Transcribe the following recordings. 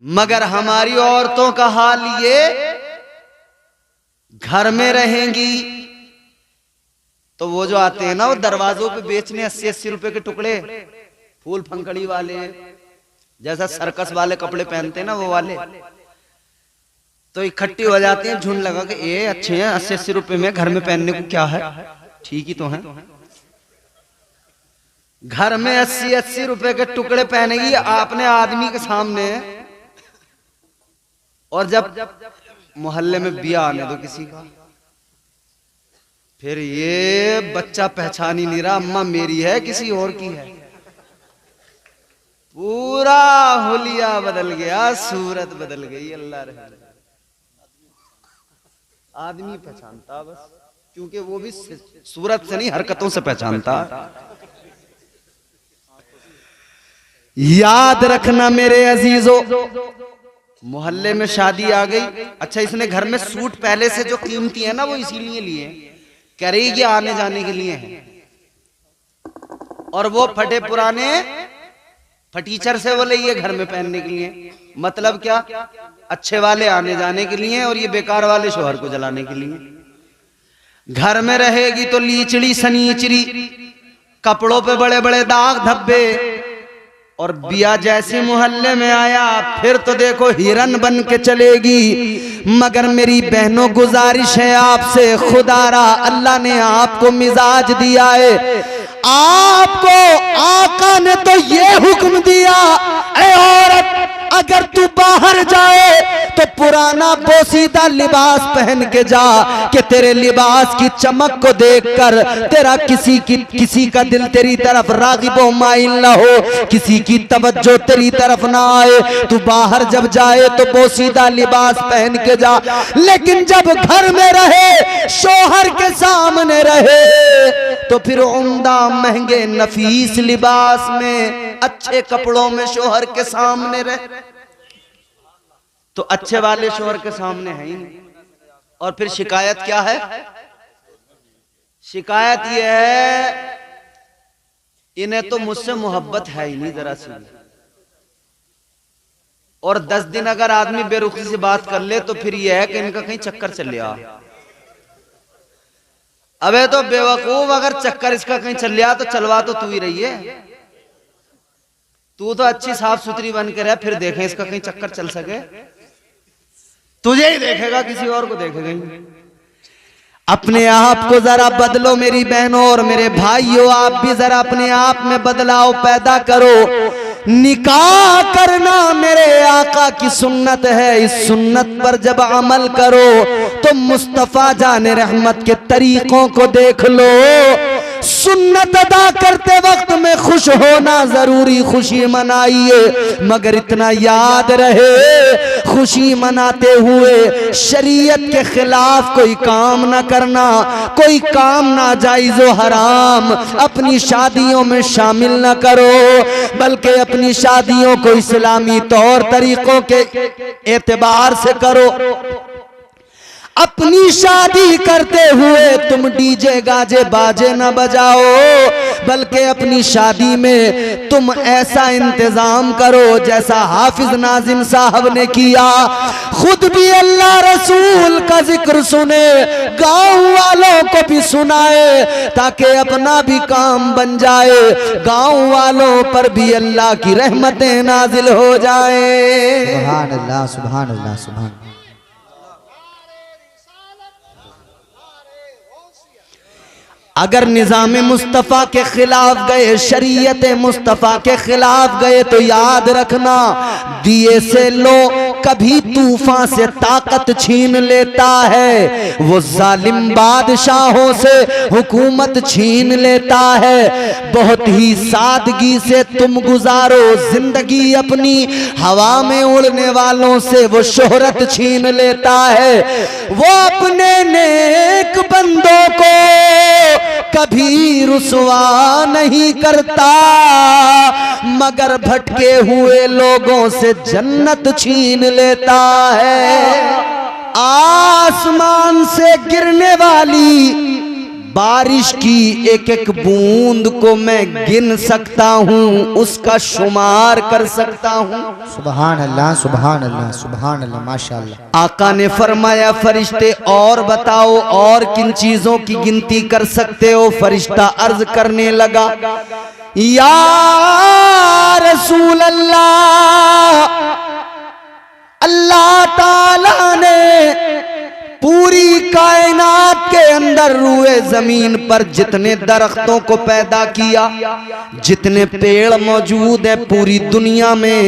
मगर हमारी औरतों का हाल ये, घर में रहेंगी तो वो जो आते हैं ना वो दरवाजों पे बेचने 80-80 रुपए के टुकड़े, फूल फंकड़ी वाले, जैसा सर्कस वाले कपड़े पहनते हैं ना वो वाले, तो इकट्ठी हो जाती हैं झुंड लगा के, ये अच्छे हैं 80-80 रुपए में, घर में पहनने को क्या है, ठीक ही तो है। घर में 80-80 रुपए के टुकड़े पहनेगी आपने आदमी के सामने, और जब मोहल्ले में बिया आने दो किसी का, फिर ये बच्चा पहचान ही नहीं रहा अम्मा मेरी है किसी और की है, पूरा हुलिया बदल गया, सूरत बदल गई। अल्लाह रहे, आदमी पहचानता बस, क्योंकि वो भी सूरत से नहीं हरकतों से पहचानता। याद रखना मेरे अजीजों, मोहल्ले में शादी आ गई, अच्छा इसने घर में सूट पहले से जो कीमती है ना वो इसीलिए लिए, कह रही कि आने जाने के लिए है, और वो फटे पुराने फटीचर से बोले ये घर में पहनने के लिए, मतलब क्या, अच्छे वाले आने जाने के लिए और ये बेकार वाले शोहर को जलाने के लिए। घर में रहेगी तो लीचड़ी सनीचरी, कपड़ों पे बड़े बड़े दाग धब्बे, और बिया जैसे मोहल्ले में आया फिर तो देखो हिरन बन के चलेगी। मगर मेरी बहनों गुजारिश है आपसे, खुदारा अल्लाह ने आपको मिजाज दिया है, आपको आका ने तो ये हुक्म दिया, ऐ औरत अगर तू बाहर जाए तो पुराना बोसीदा लिबास पहन के जा, कि तेरे लिबास की चमक को देखकर तेरा किसी का दिल तेरी तरफ रागिबो माइल ना हो, किसी की तवज्जो तेरी तरफ ना आए। तू बाहर जब जाए तो बोसीदा लिबास पहन के जा, लेकिन जब घर में रहे, शोहर के सामने रहे, तो फिर उम्दा महंगे नफीस लिबास में, अच्छे कपड़ों में शोहर के सामने रहे, तो अच्छे वाले शोहर के सामने है ही नहीं। और फिर शिकायत क्या है, शिकायत यह है इन्हें तो मुझसे मोहब्बत है ही नहीं जरा सी, और 10 दिन अगर आदमी बेरुखी से बात कर ले तो फिर यह है कि इनका कहीं चक्कर चल लिया। अबे तो बेवकूफ, अगर चक्कर इसका कहीं चल लिया तो चलवा तो तू ही रही है, तू तो अच्छी साफ सुथरी बन के रह, फिर देखें इसका कहीं चक्कर चल सके, तुझे ही देखेगा किसी और को देखेगा ही। अपने आप को जरा बदलो मेरी बहनों और मेरे भाइयों, आप भी जरा अपने आप में बदलाव पैदा करो। निकाह करना मेरे आका की सुन्नत है, इस सुन्नत पर जब अमल करो तो मुस्तफा जाने रहमत के तरीकों को देख लो। सुन्नत अदा करते वक्त में खुश होना जरूरी, खुशी मनाइए, मगर इतना याद रहे खुशी मनाते हुए शरीयत के खिलाफ कोई काम ना करना, कोई काम नाजायज व हराम अपनी शादियों में शामिल ना करो, बल्कि अपनी शादियों को इस्लामी तौर तरीकों के एतबार से करो। अपनी शादी करते हुए तुम डीजे गाजे बाजे न बजाओ, बल्कि अपनी शादी में तुम ऐसा इंतजाम करो जैसा हाफिज नाजिम साहब ने किया। खुद भी अल्लाह रसूल का जिक्र सुने, गांव वालों को भी सुनाए, ताकि अपना भी काम बन जाए, गांव वालों पर भी अल्लाह की रहमतें नाजिल हो जाए। सुभान अल्लाह, सुभान अल्लाह, सुभान। अगर निज़ाम मुस्तफ़ा के खिलाफ गए, शरीयत मुस्तफ़ा के खिलाफ गए, तो याद रखना दिए से लो कभी तूफान से ताकत छीन लेता है, वो जालिम बादशाहों से हुकूमत छीन लेता है। बहुत ही सादगी से तुम गुजारो जिंदगी अपनी, हवा में उड़ने वालों से वो शोहरत छीन लेता है। वो अपने नेक बंदों को कभी रुसवा नहीं करता, मगर भटके हुए लोगों से जन्नत छीन लेता है। आसमान से गिरने वाली बारिश की एक एक बूंद को मैं गिन सकता हूँ, उसका शुमार कर सकता हूँ। सुभान अल्लाह सुभान अल्लाह सुभान अल्लाह माशाअल्लाह। आका ने फरमाया फरिश्ते और बताओ और किन चीजों की गिनती कर सकते हो। फरिश्ता अर्ज करने लगा, या रसूल अल्लाह, अल्लाह ताला ने पूरी कायनात के अंदर रूए जमीन पर जितने दरख्तों को पैदा किया, जितने पेड़ मौजूद है पूरी दुनिया में,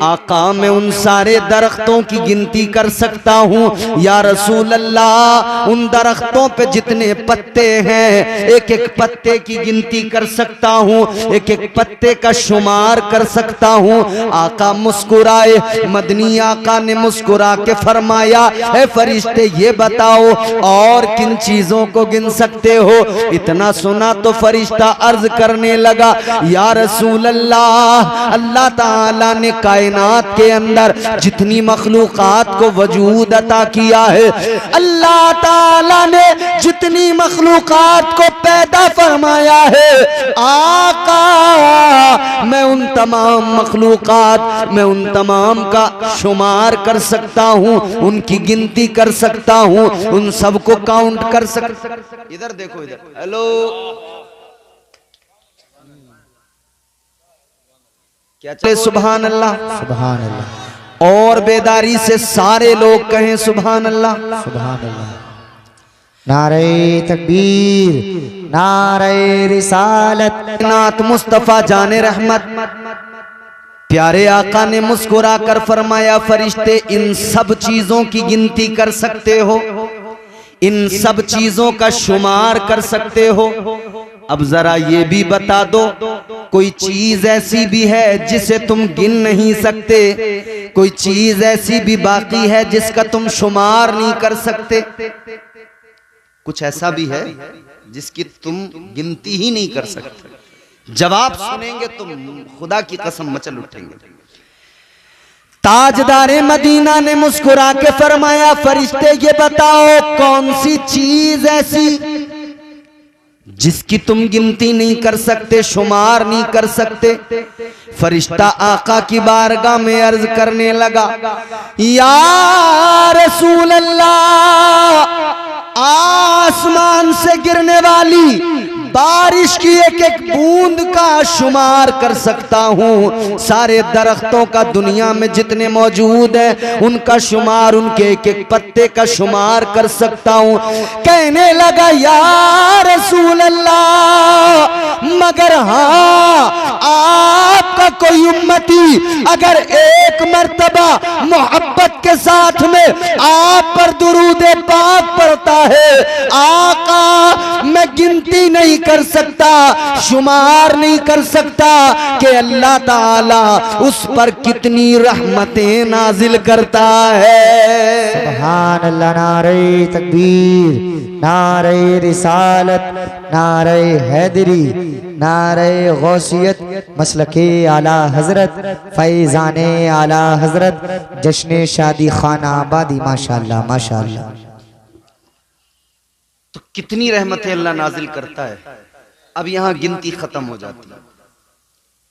आका मैं उन सारे दरख्तों की गिनती कर सकता हूँ। या रसूल अल्लाह, उन दरख्तों पे जितने पत्ते हैं एक एक पत्ते की गिनती कर सकता हूँ, एक एक पत्ते का शुमार कर सकता हूँ। आका मुस्कुराए, मदनी आका ने मुस्कुरा के फरमाया, ए फरिश्ते ये बताओ और किन चीजों को गिन सकते हो। इतना सुना तो फरिश्ता अर्ज करने लगा, या रसूल अल्लाह, अल्लाह ताला ने कायनात के अंदर जितनी मखलूकात को वजूद अता किया है, अल्लाह ताला ने जितनी मखलूकात को पैदा फरमाया है, आका मैं उन तमाम मखलूकात, मैं उन तमाम का शुमार कर सकता हूँ, उनकी गिनती कर सकता हूँ, उन सबको काउंट कर सकता। इधर देखो, इधर हेलो, क्या चले? सुभान अल्लाह सुभान अल्लाह। और बेदारी से सारे लोग कहें सुभान अल्लाह सुभान अल्लाह। नारे तकबीर, नारे रिसालत। नात मुस्तफा जाने रहमत प्यारे आका ने मुस्कुरा कर फरमाया, फरिश्ते इन सब चीजों की गिनती कर सकते हो, इन सब चीजों का शुमार कर सकते हो। अब जरा ये भी बता दो, कोई चीज ऐसी भी है जिसे तुम गिन नहीं सकते, कोई चीज ऐसी भी बाकी है जिसका तुम शुमार नहीं कर सकते? कुछ ऐसा भी है जिसकी तुम गिनती ही नहीं कर सकते? जवाब सुनेंगे तुम खुदा की कसम मचल उठेंगे। ताजदारे मदीना ने मुस्कुरा के फरमाया, फरिश्ते ये बताओ कौन सी चीज ऐसी जिसकी तुम गिनती नहीं कर सकते, शुमार नहीं कर सकते? फरिश्ता आका की बारगाह में अर्ज करने लगा, या रसूल अल्लाह, आसमान से गिरने वाली बारिश की एक एक बूंद का शुमार कर सकता हूँ, सारे दरख्तों का दुनिया में जितने मौजूद हैं उनका शुमार, उनके एक एक पत्ते का शुमार कर सकता हूँ। कहने लगा, या रसूल अल्लाह, मगर हाँ, आपका कोई उम्मती अगर एक मर्तबा मोहब्बत के साथ में आप पर दुरूद पाक पढ़ता है, आका मैं गिनती नहीं कर सकता, शुमार नहीं कर सकता कि अल्लाह ताला उस पर कितनी रहमतें नाजिल करता है। सुभान अल्लाह। नारे तकबीर, नारे रिसालत, नारे हैदरी, नारे गौसियत, मसलके आला हजरत, फैजाने आला हजरत, जश्न शादी खाना आबादी। माशाअल्लाह माशाअल्लाह। तो कितनी रहमतें अल्लाह नाजिल करता है। अब यहाँ गिनती खत्म हो जाती है,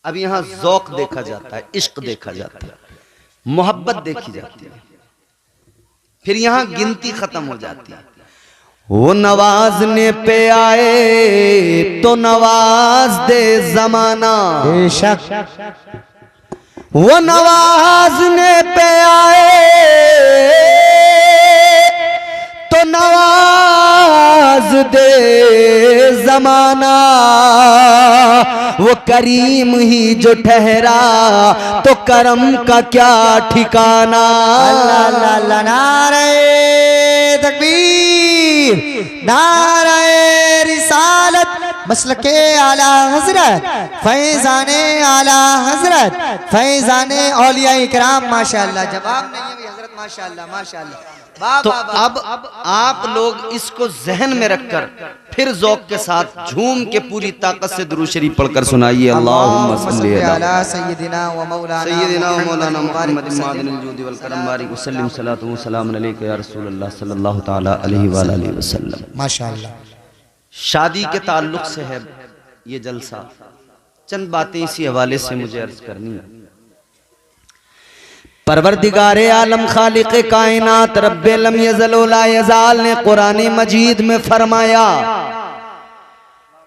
अब यहाँ ज़ौक देखा जाता है, इश्क देखा जाता है, मोहब्बत देखी जाती है, फिर यहाँ गिनती खत्म हो जाती है। वो नवाजने पे आए तो नवाज दे जमाना, बेशक वो नवाजने पे आए तो नवाज दे जमाना, वो करीम ही जो ठहरा तो करम का क्या ठिकाना। अल्लाह अल्लाह अल्लाह। नारे तकबीर, नारे रिसालत, मसलके आला हजरत, फैजाने आला हजरत, फैजाने औलिया इकराम। माशाअल्लाह। जवाब नहीं है हजरत। माशाअल्लाह माशाअल्लाह। तो अब आप लोग इसको जहन में रखकर फिर ज़ौक़ के साथ झूम के पूरी ताकत से दुरूद शरीफ पढ़कर सुनाइए। अल्लाहुम्मा सल्ली अला सय्यदिना व मौलाना मुहम्मद मादिनिल जूदि वल करम बारिक वसल्लम सलातु व सलाम अलैका या रसूलल्लाह सल्लल्लाहु तआला अलैहि व आलिहि वसल्लम। माशाअल्लाह। शादी के ताल्लुक से है ये जलसा। चंद बातें इसी हवाले से मुझे अर्ज करनी है। परवरदिगारे आलम खालिक़े कायनात रब्बे लम यज़ल व ला यज़ाल ने कुरान मजीद में फरमाया,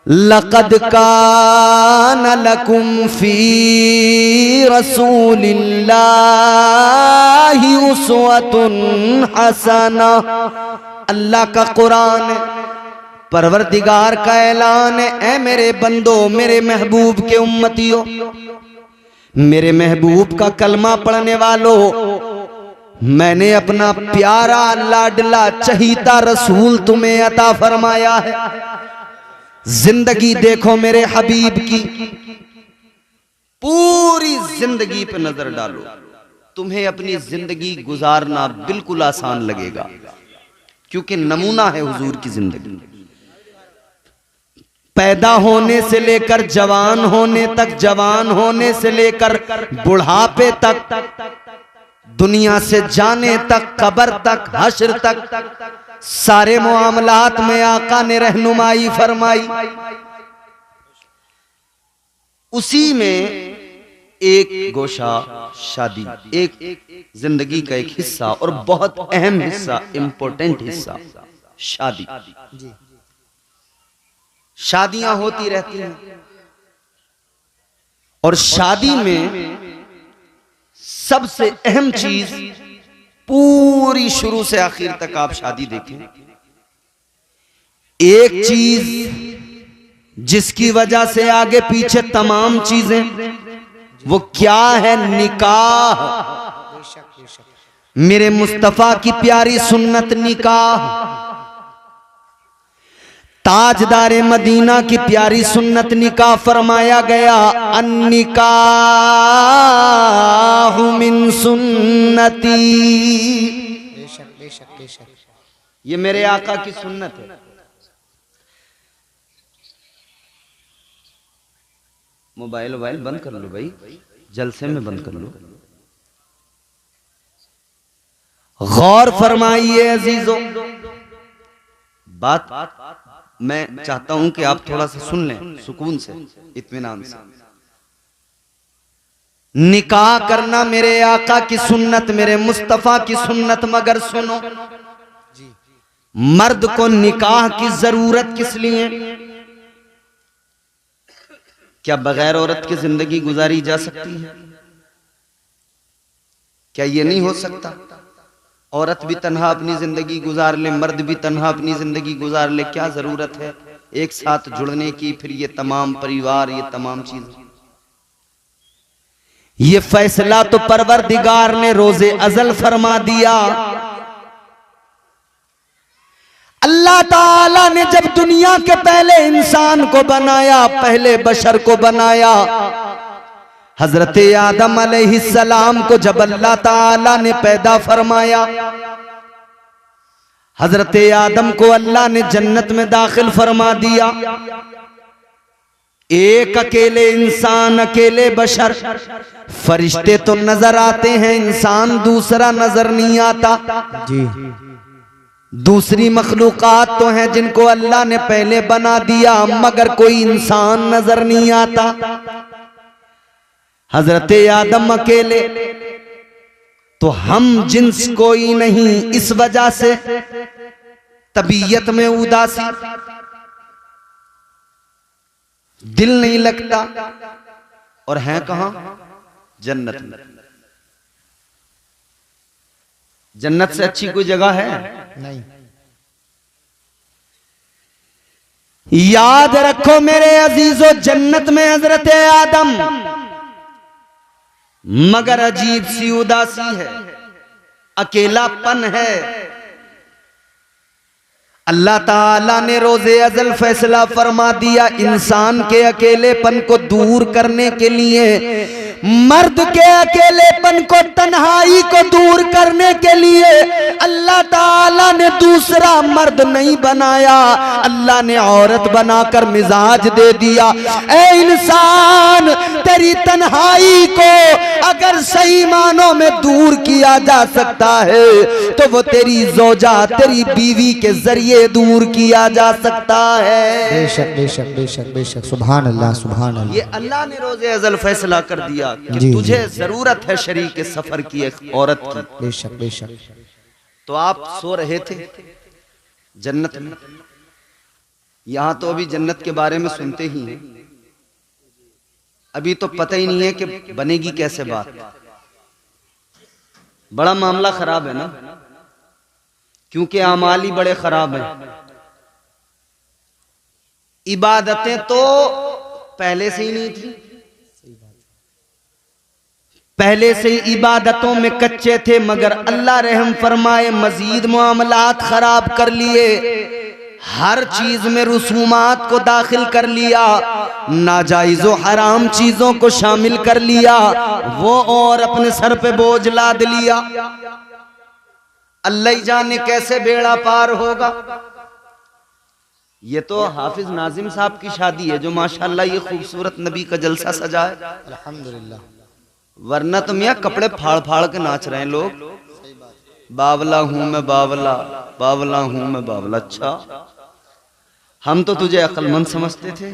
लक़द कान लकुम फी रसूलिल्लाहि उस्वतुन हसना। अल्लाह का कुरान है, परवरदिगार का ऐलान है, ऐ मेरे बंदो, मेरे महबूब के उम्मतियों, मेरे महबूब का कलमा पढ़ने वालों, मैंने अपना प्यारा लाडला चहीता रसूल तुम्हें अता फरमाया है। जिंदगी देखो मेरे हबीब की, पूरी जिंदगी पे नजर डालो, तुम्हें अपनी जिंदगी गुजारना बिल्कुल आसान लगेगा, क्योंकि नमूना है हुजूर की जिंदगी। पैदा होने से लेकर जवान होने तक, जवान होने से लेकर बुढ़ापे तक, दुनिया से जाने तक, कब्र तक, हश्र तक, सारे मुआमलात में आका ने रहनुमाई फरमाई। उसी में एक गोशा शादी, एक जिंदगी का एक हिस्सा और बहुत अहम हिस्सा, इंपॉर्टेंट हिस्सा शादी। शादियां होती रहती हैं और शादी में सबसे अहम चीज, पूरी शुरू से आखिर तक आप शादी देखें, एक चीज जिसकी वजह से आगे पीछे तमाम चीजें, वो क्या है? निकाह। मेरे मुस्तफा की प्यारी सुन्नत निकाह, ताजदारे मदीना की प्यारी सुन्नत निकाह फरमाया गया, अन्निकाहु मिन सुन्नती। बेशक बेशक बेशक, ये मेरे आका की सुन्नत है। मोबाइल बंद कर लो भाई, जलसे में बंद कर लो। गौर फरमाइए अजीजों, बात मैं चाहता हूं कि आप थोड़ा सा सुन लें, सुकून से, इत्मीनान से। निकाह करना मेरे आका की सुन्नत, मेरे मुस्तफा की सुन्नत, मगर सुनो, मर्द को निकाह की जरूरत किस लिए? क्या बगैर औरत की जिंदगी गुजारी जा सकती है? क्या ये नहीं हो सकता? औरत भी तन्हा अपनी जिंदगी गुजार ले, मर्द भी तन्हा अपनी जिंदगी गुजार ले, क्या जरूरत है एक साथ जुड़ने की? फिर ये तमाम परिवार, ये तमाम चीजें, ये फैसला तो परवरदिगार ने रोजे अजल फरमा दिया। अल्लाह ताला ने जब दुनिया के पहले इंसान को बनाया, पहले बशर को बनाया, हजरत आदम अलैहिस्सलाम को जब अल्लाह ताला ने पैदा फरमाया, हजरत आदम को अल्लाह ने जन्नत में दाखिल फरमा दिया। एक अकेले इंसान, अकेले बशर, फरिश्ते तो नजर आते हैं, इंसान दूसरा नजर नहीं आता जी। दूसरी मखलूकात तो हैं जिनको अल्लाह ने पहले बना दिया, मगर कोई इंसान नजर नहीं आता। हजरत आदम अकेले, तो हम जिन्स कोई नहीं, इस वजह से तबीयत में उदासी, दिल नहीं लगता, और हैं कहां? जन्नत में। जन्नत से अच्छी कोई जगह है? नहीं। याद रखो मेरे अजीजों, जन्नत में हजरत आदम, मगर अजीब सी उदासी है, अकेलापन है। अल्लाह ताला ने रोजे अजल फैसला फरमा दिया, इंसान के अकेलेपन को दूर करने के लिए मर्द के अकेलेपन को, तन्हाई को दूर करने के लिए अल्लाह ताला ने दूसरा मर्द नहीं बनाया, अल्लाह ने औरत बनाकर मिजाज दे दिया। ऐ इंसान, तेरी तन्हाई को अगर सही मानों में दूर किया जा सकता है तो वो तेरी ज़ौजा, तेरी बीवी के जरिए दूर किया जा सकता है। बेशक बेशक बेशक बेशक, सुभान अल्लाह सुभान अल्लाह। ये अल्लाह ने रोज़े अज़ल फैसला कर दिया कि जी, तुझे जी। जरूरत है शरीक सफर की, एक औरत की। बेशक बेशक। तो आप सो रहे थे जन्नत में, यहां तो अभी जन्नत के बारे में सुनते ही हैं, अभी तो पता ही नहीं है कि बनेगी कैसे बात। बड़ा मामला खराब है ना, क्योंकि आमाल ही बड़े खराब हैं। इबादतें तो पहले से ही नहीं थी, पहले से ही इबादतों में कच्चे थे, मगर अल्लाह रहम फरमाए मजीद मामलात खराब कर लिए, हर चीज में रसूमात को दाखिल कर लिया, नाजायज व हराम चीजों को शामिल कर लिया, वो और अपने सर पे बोझ लाद लिया। अल्लाह ही जाने कैसे बेड़ा पार होगा। ये तो हाफिज नाजिम साहब की शादी है जो माशाल्लाह ये खूबसूरत नबी का जलसा सजा है, अल्हम्दुलिल्लाह। वरना तो मियाँ कपड़े फाड़ फाड़ के नाच रहे हैं लोग। बावला हूं मैं बावला, बावला हूं मैं बावला। अच्छा, हम तो तुझे अक्लमंद समझते थे,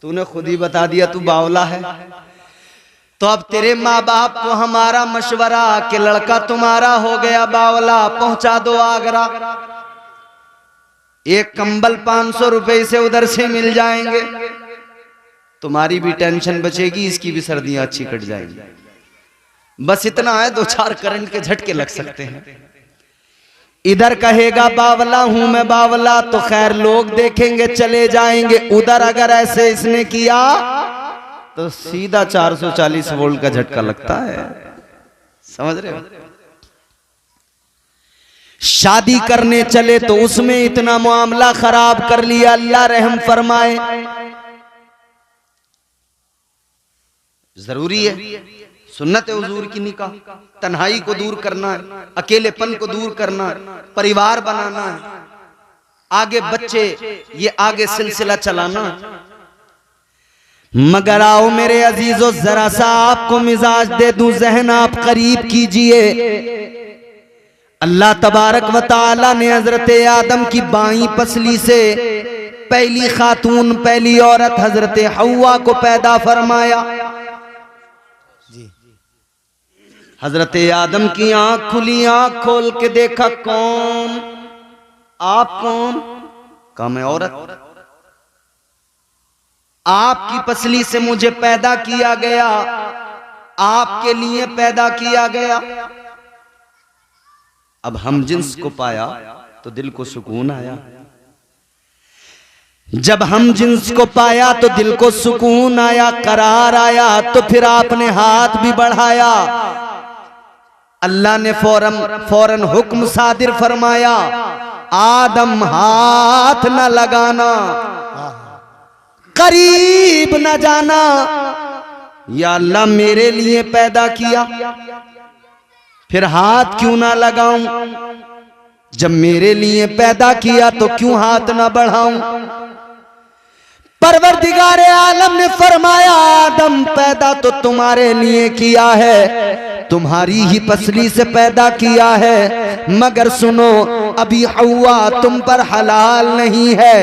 तूने खुद ही बता दिया तू बावला है। तो अब तेरे माँ बाप को हमारा मशवरा कि लड़का तुम्हारा हो गया बावला, पहुंचा दो आगरा, एक कंबल 500 रुपए से उधर से मिल जाएंगे, तुम्हारी भी टेंशन बचेगी, इसकी भी सर्दियां अच्छी कट जाएंगी। बस इतना है, 2-4 करंट के झटके लग सकते हैं। इधर कहेगा बावला हूं मैं बावला तो खैर लोग देखेंगे चले जाएंगे, उधर अगर ऐसे इसने किया तो सीधा 440 वोल्ट का झटका लगता है। समझ रहे हो? शादी करने चले तो उसमें इतना मामला खराब कर लिया, अल्लाह रहम फरमाए। जरूरी है, सुन्नत है हुजूर की निकाह, तन्हाई को दूर करना है, अकेलेपन को दूर करना है, परिवार बनाना है, आगे बच्चे, ये आगे सिलसिला चलाना है। मगर आओ मेरे अजीजों, जरा सा आपको मिजाज दे दूं, जहन आप करीब कीजिए। अल्लाह तबारक व तआला ने हजरत आदम की बाईं पसली से पहली खातून, पहली औरत हजरत हव्वा को पैदा फरमाया। हजरत आदम की आंख खुली, आंख खोल के देखा, कौन आप? कौन? कहा मैं औरत, आपकी पसली से मुझे पैदा किया गया, आपके लिए पैदा किया गया। अब हम जिन्स को पाया तो दिल को सुकून आया, जब हम जिन्स को पाया तो दिल को सुकून आया, करार आया, तो फिर आपने हाथ भी बढ़ाया। अल्लाह ने फौरन हुक्म सादिर फरमाया, आदम हाथ न लगाना, करीब न जाना। या अल्लाह मेरे लिए पैदा किया, फिर हाथ क्यों ना लगाऊं? जब मेरे लिए पैदा किया तो क्यों हाथ ना बढ़ाऊं? परवरदिगार आलम ने फरमाया, आदम पैदा तो तुम्हारे लिए किया है, तुम्हारी ही पसली से पैदा किया है, मगर सुनो अभी हव्वा तुम पर हलाल नहीं है।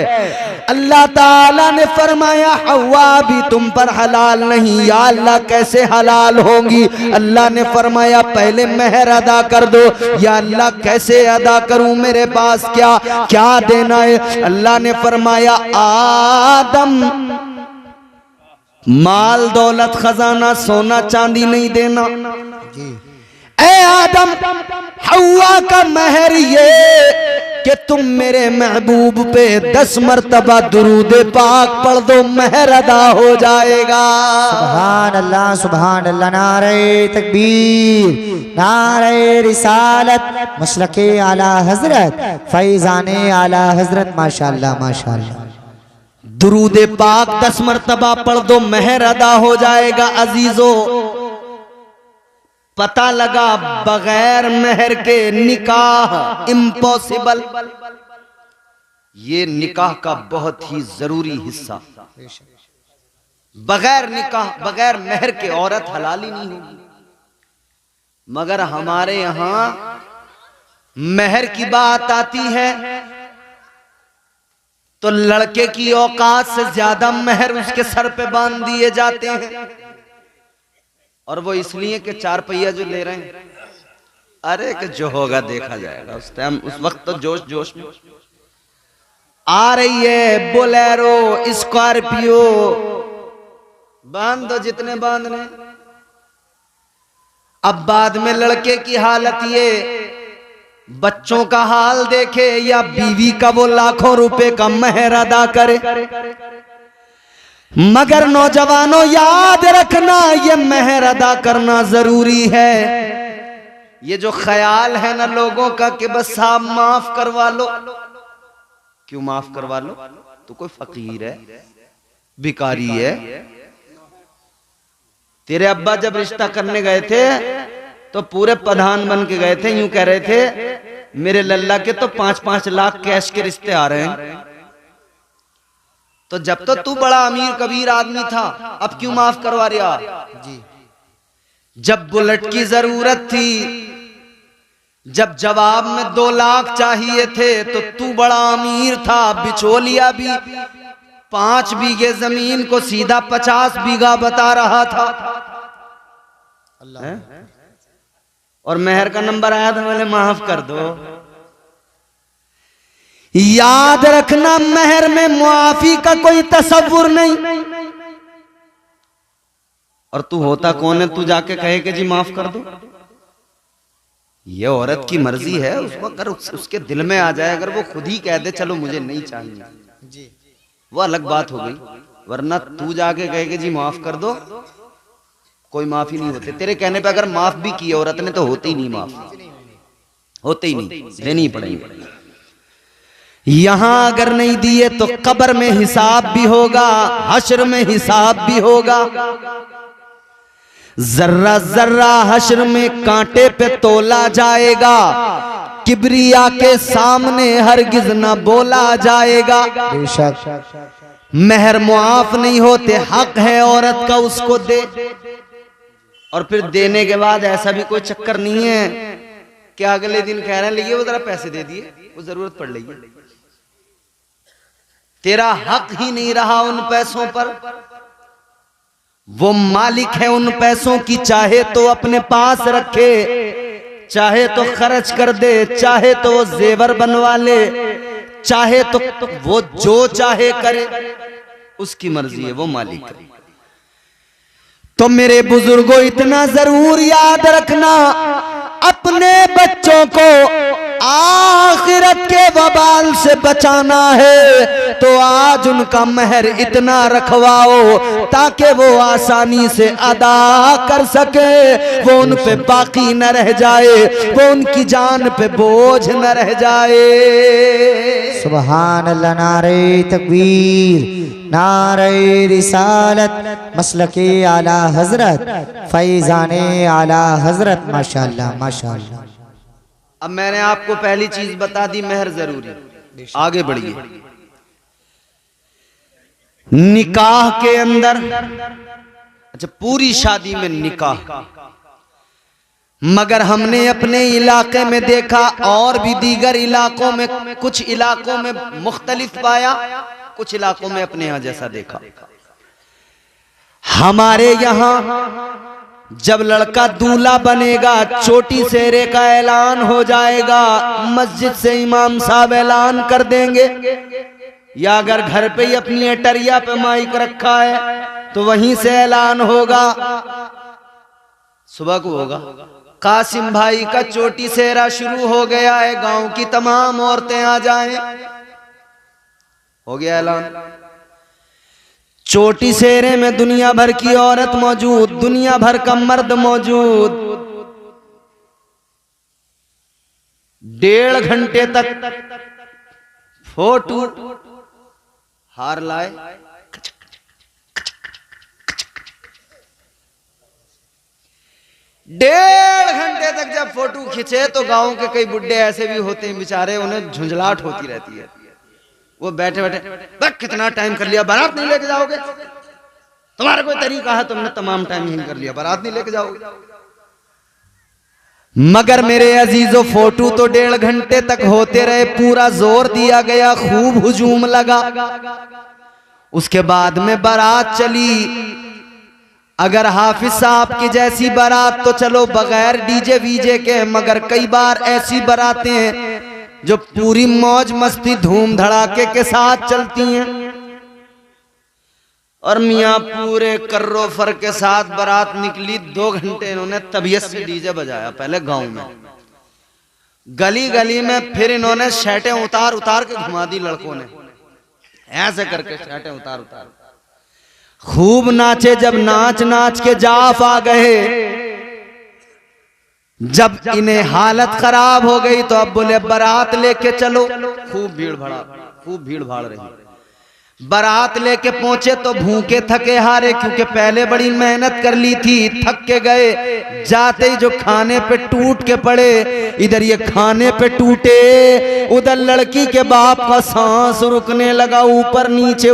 अल्लाह ताला ने फरमाया हव्वा भी तुम पर हलाल नहीं। या अल्लाह कैसे हलाल होंगी? अल्लाह ने फरमाया पहले मेहर अदा कर दो। या अल्लाह कैसे अदा करूं, मेरे पास क्या क्या देना है? अल्लाह ने फरमाया आदम माल दौलत खजाना सोना चांदी नहीं देना। ऐ आदम हव्वा का महर ये कि तुम मेरे महबूब पे 10 मरतबा दुरूद पाक पढ़ दो, महर अदा हो जाएगा। सुभान अल्लाह, नारे तकबीर, नारे रिसालत, मसलके आला हजरत, फैजाने आला हजरत, माशाअल्लाह माशाअल्लाह। दुरूद पाक 10 मरतबा पढ़ दो, महर अदा हो जाएगा अजीजों। पता लगा बगैर महर के निकाह इम्पॉसिबल। ये निकाह का बहुत ही जरूरी हिस्सा। बगैर निकाह, बगैर महर के औरत हलाल ही नहीं होगी। मगर हमारे यहां महर की बात आती है तो लड़के की औकात से ज्यादा महर उसके सर पे बांध दिए जाते हैं। और वो इसलिए कि 4 पहिया जो ले रहे हैं, अरे कि जो होगा देखा जाएगा। उस टाइम, उस वक्त तो जोश जोश में आ रही है बोलेरो, स्कॉर्पियो, बांध दो जितने बांधने। अब बाद में लड़के की हालत ये, बच्चों का हाल देखे या बीवी का वो लाखों रुपए का महर अदा करे। मगर नौजवानों याद रखना, ये महर अदा करना जरूरी है। ये जो ख्याल है ना लोगों का कि बस साहब माफ करवा लो, क्यों माफ करवा लो? तो कोई फकीर है, भिखारी है? तेरे अब्बा जब रिश्ता करने गए थे तो पूरे प्रधान बन के गए थे। यूं कह रहे थे मेरे लल्ला के तो 5-5 लाख कैश के रिश्ते आ रहे हैं। तो जब तो तू बड़ा अमीर कबीर आदमी था, अब क्यों माफ करवा रहा जी? जब बुलेट की जरूरत थी, जब जवाब में 2 लाख चाहिए थे, तो तू बड़ा अमीर था, बिचौलिया भी 5 बीघे जमीन को सीधा 50 बीघा बता रहा था। अल्लाह। और मेहर का नंबर आया था, बोले माफ कर दो। याद रखना, मेहर में मुआफी का कोई तसव्वुर नहीं। और तू होता कौन है, तू जाके कहे कि जी माफ कर दो? ये औरत की मर्जी है। उसको अगर उसके दिल में आ जाए, अगर वो खुद ही कह दे चलो मुझे नहीं चाहिए जी, वो अलग बात हो गई। वरना तू जाके कहे कि जी माफ कर दो, कोई माफी नहीं होते। तेरे कहने पे अगर माफ भी की औरत ने तो होते ही नहीं, माफ होते ही नहीं, देनी ही पड़ेगी। यहां अगर नहीं दिए तो कब्र में हिसाब भी होगा, हश्र में हिसाब भी होगा। जर्रा जर्रा हश्र में कांटे पे तोला जाएगा, किबरिया के सामने हरगिज न बोला जाएगा। बेशक महर मुआफ नहीं होते, हक है औरत का उसको दे। और फिर देने के बाद ऐसा भी कोई चक्कर नहीं है कि अगले दिन कह रहे हैं लेकिन वो जरा पैसे दे दिए, वो जरूरत पड़ रही है। तेरा हक ही नहीं रहा उन पैसों पर। वो मालिक है उन पैसों की, चाहे तो अपने पास रखे, चाहे तो खर्च कर दे, चाहे तो वो जेवर बनवा ले, चाहे तो वो जो चाहे करे, उसकी मर्जी है, वो मालिक है। तो मेरे बुजुर्गों, इतना जरूर याद रखना, अपने बच्चों को आखिरत के वबाल से बचाना है तो आज उनका महर इतना रखवाओ ताकि वो आसानी से अदा कर सके, वो उन पे बाकी न रह जाए, वो उनकी जान पे बोझ न रह जाए। सुभान अल्लाह, नारे तकबीर, नारे रिसालत, मसलके आला हजरत, फैजाने आला हजरत। माशाअल्लाह माशाअल्लाह। अब मैंने आपको पहली चीज बता दी, महर जरूरी। आगे बढ़िए। निकाह के अंदर, अच्छा पूरी शादी में निकाह, मगर हमने अपने इलाके में देखा और भी दीगर इलाकों में, कुछ इलाकों में मुख्तलिफ पाया, कुछ इलाकों में अपने यहां जैसा देखा। हमारे यहां जब लड़का दूल्हा बनेगा, चोटी सेहरे का ऐलान हो जाएगा, मस्जिद से इमाम साहब ऐलान कर देंगे, या अगर घर पे ही अपनी अटरिया पे माइक रखा है तो वहीं से ऐलान होगा। सुबह को होगा, कासिम भाई का चोटी सेहरा शुरू हो गया है, गांव की तमाम औरतें आ जाएं। हो गया ऐलान। चोटी सेहरे में दुनिया भर की औरत मौजूद, दुनिया भर का मर्द मौजूद। 1.5 घंटे तक फोटो हार लाए, 1.5 घंटे तक जब फोटो खींचे तो गांव के कई बुड्ढे ऐसे भी होते हैं बेचारे, उन्हें झुंझलाहट होती रहती है। वो बैठे बैठे बस कितना टाइम कर लिया, बारात नहीं लेके जाओगे? तुम्हारा कोई तरीका है? तुमने तमाम टाइम यही कर लिया, बारात नहीं लेके जाओगे? मगर मेरे अजीजों फोटो तो 1.5 घंटे तक होते रहे, पूरा जोर दिया गया, खूब हुजूम लगा। उसके बाद में बारात चली। अगर हाफिज साहब की जैसी बारात तो चलो बगैर डीजे वीजे के, मगर कई बार ऐसी बारातें हैं जो पूरी मौज मस्ती धूम धड़ाके के साथ चलती हैं। और मियाँ पूरे कर्रो फर के साथ बारात निकली। 2 घंटे इन्होंने तबीयत से डीजे बजाया, पहले गांव में, गली गली में, फिर इन्होंने शर्टें उतार उतार के घुमा दी लड़कों ने, ऐसे करके शर्टें उतार उतार खूब नाचे। जब नाच नाच के जाफ आ गए, जब इन्हें हालत खराब हो गई तो अब बोले बारात लेके चलो। खूब भीड़ भाड़ रही। बारात लेके पहुंचे तो भूखे थके हारे, क्योंकि पहले बड़ी मेहनत कर ली थी, थक के गए। जाते ही जो खाने पे टूट के पड़े, इधर ये खाने पे टूटे, उधर लड़की के बाप का सांस रुकने लगा, ऊपर नीचे।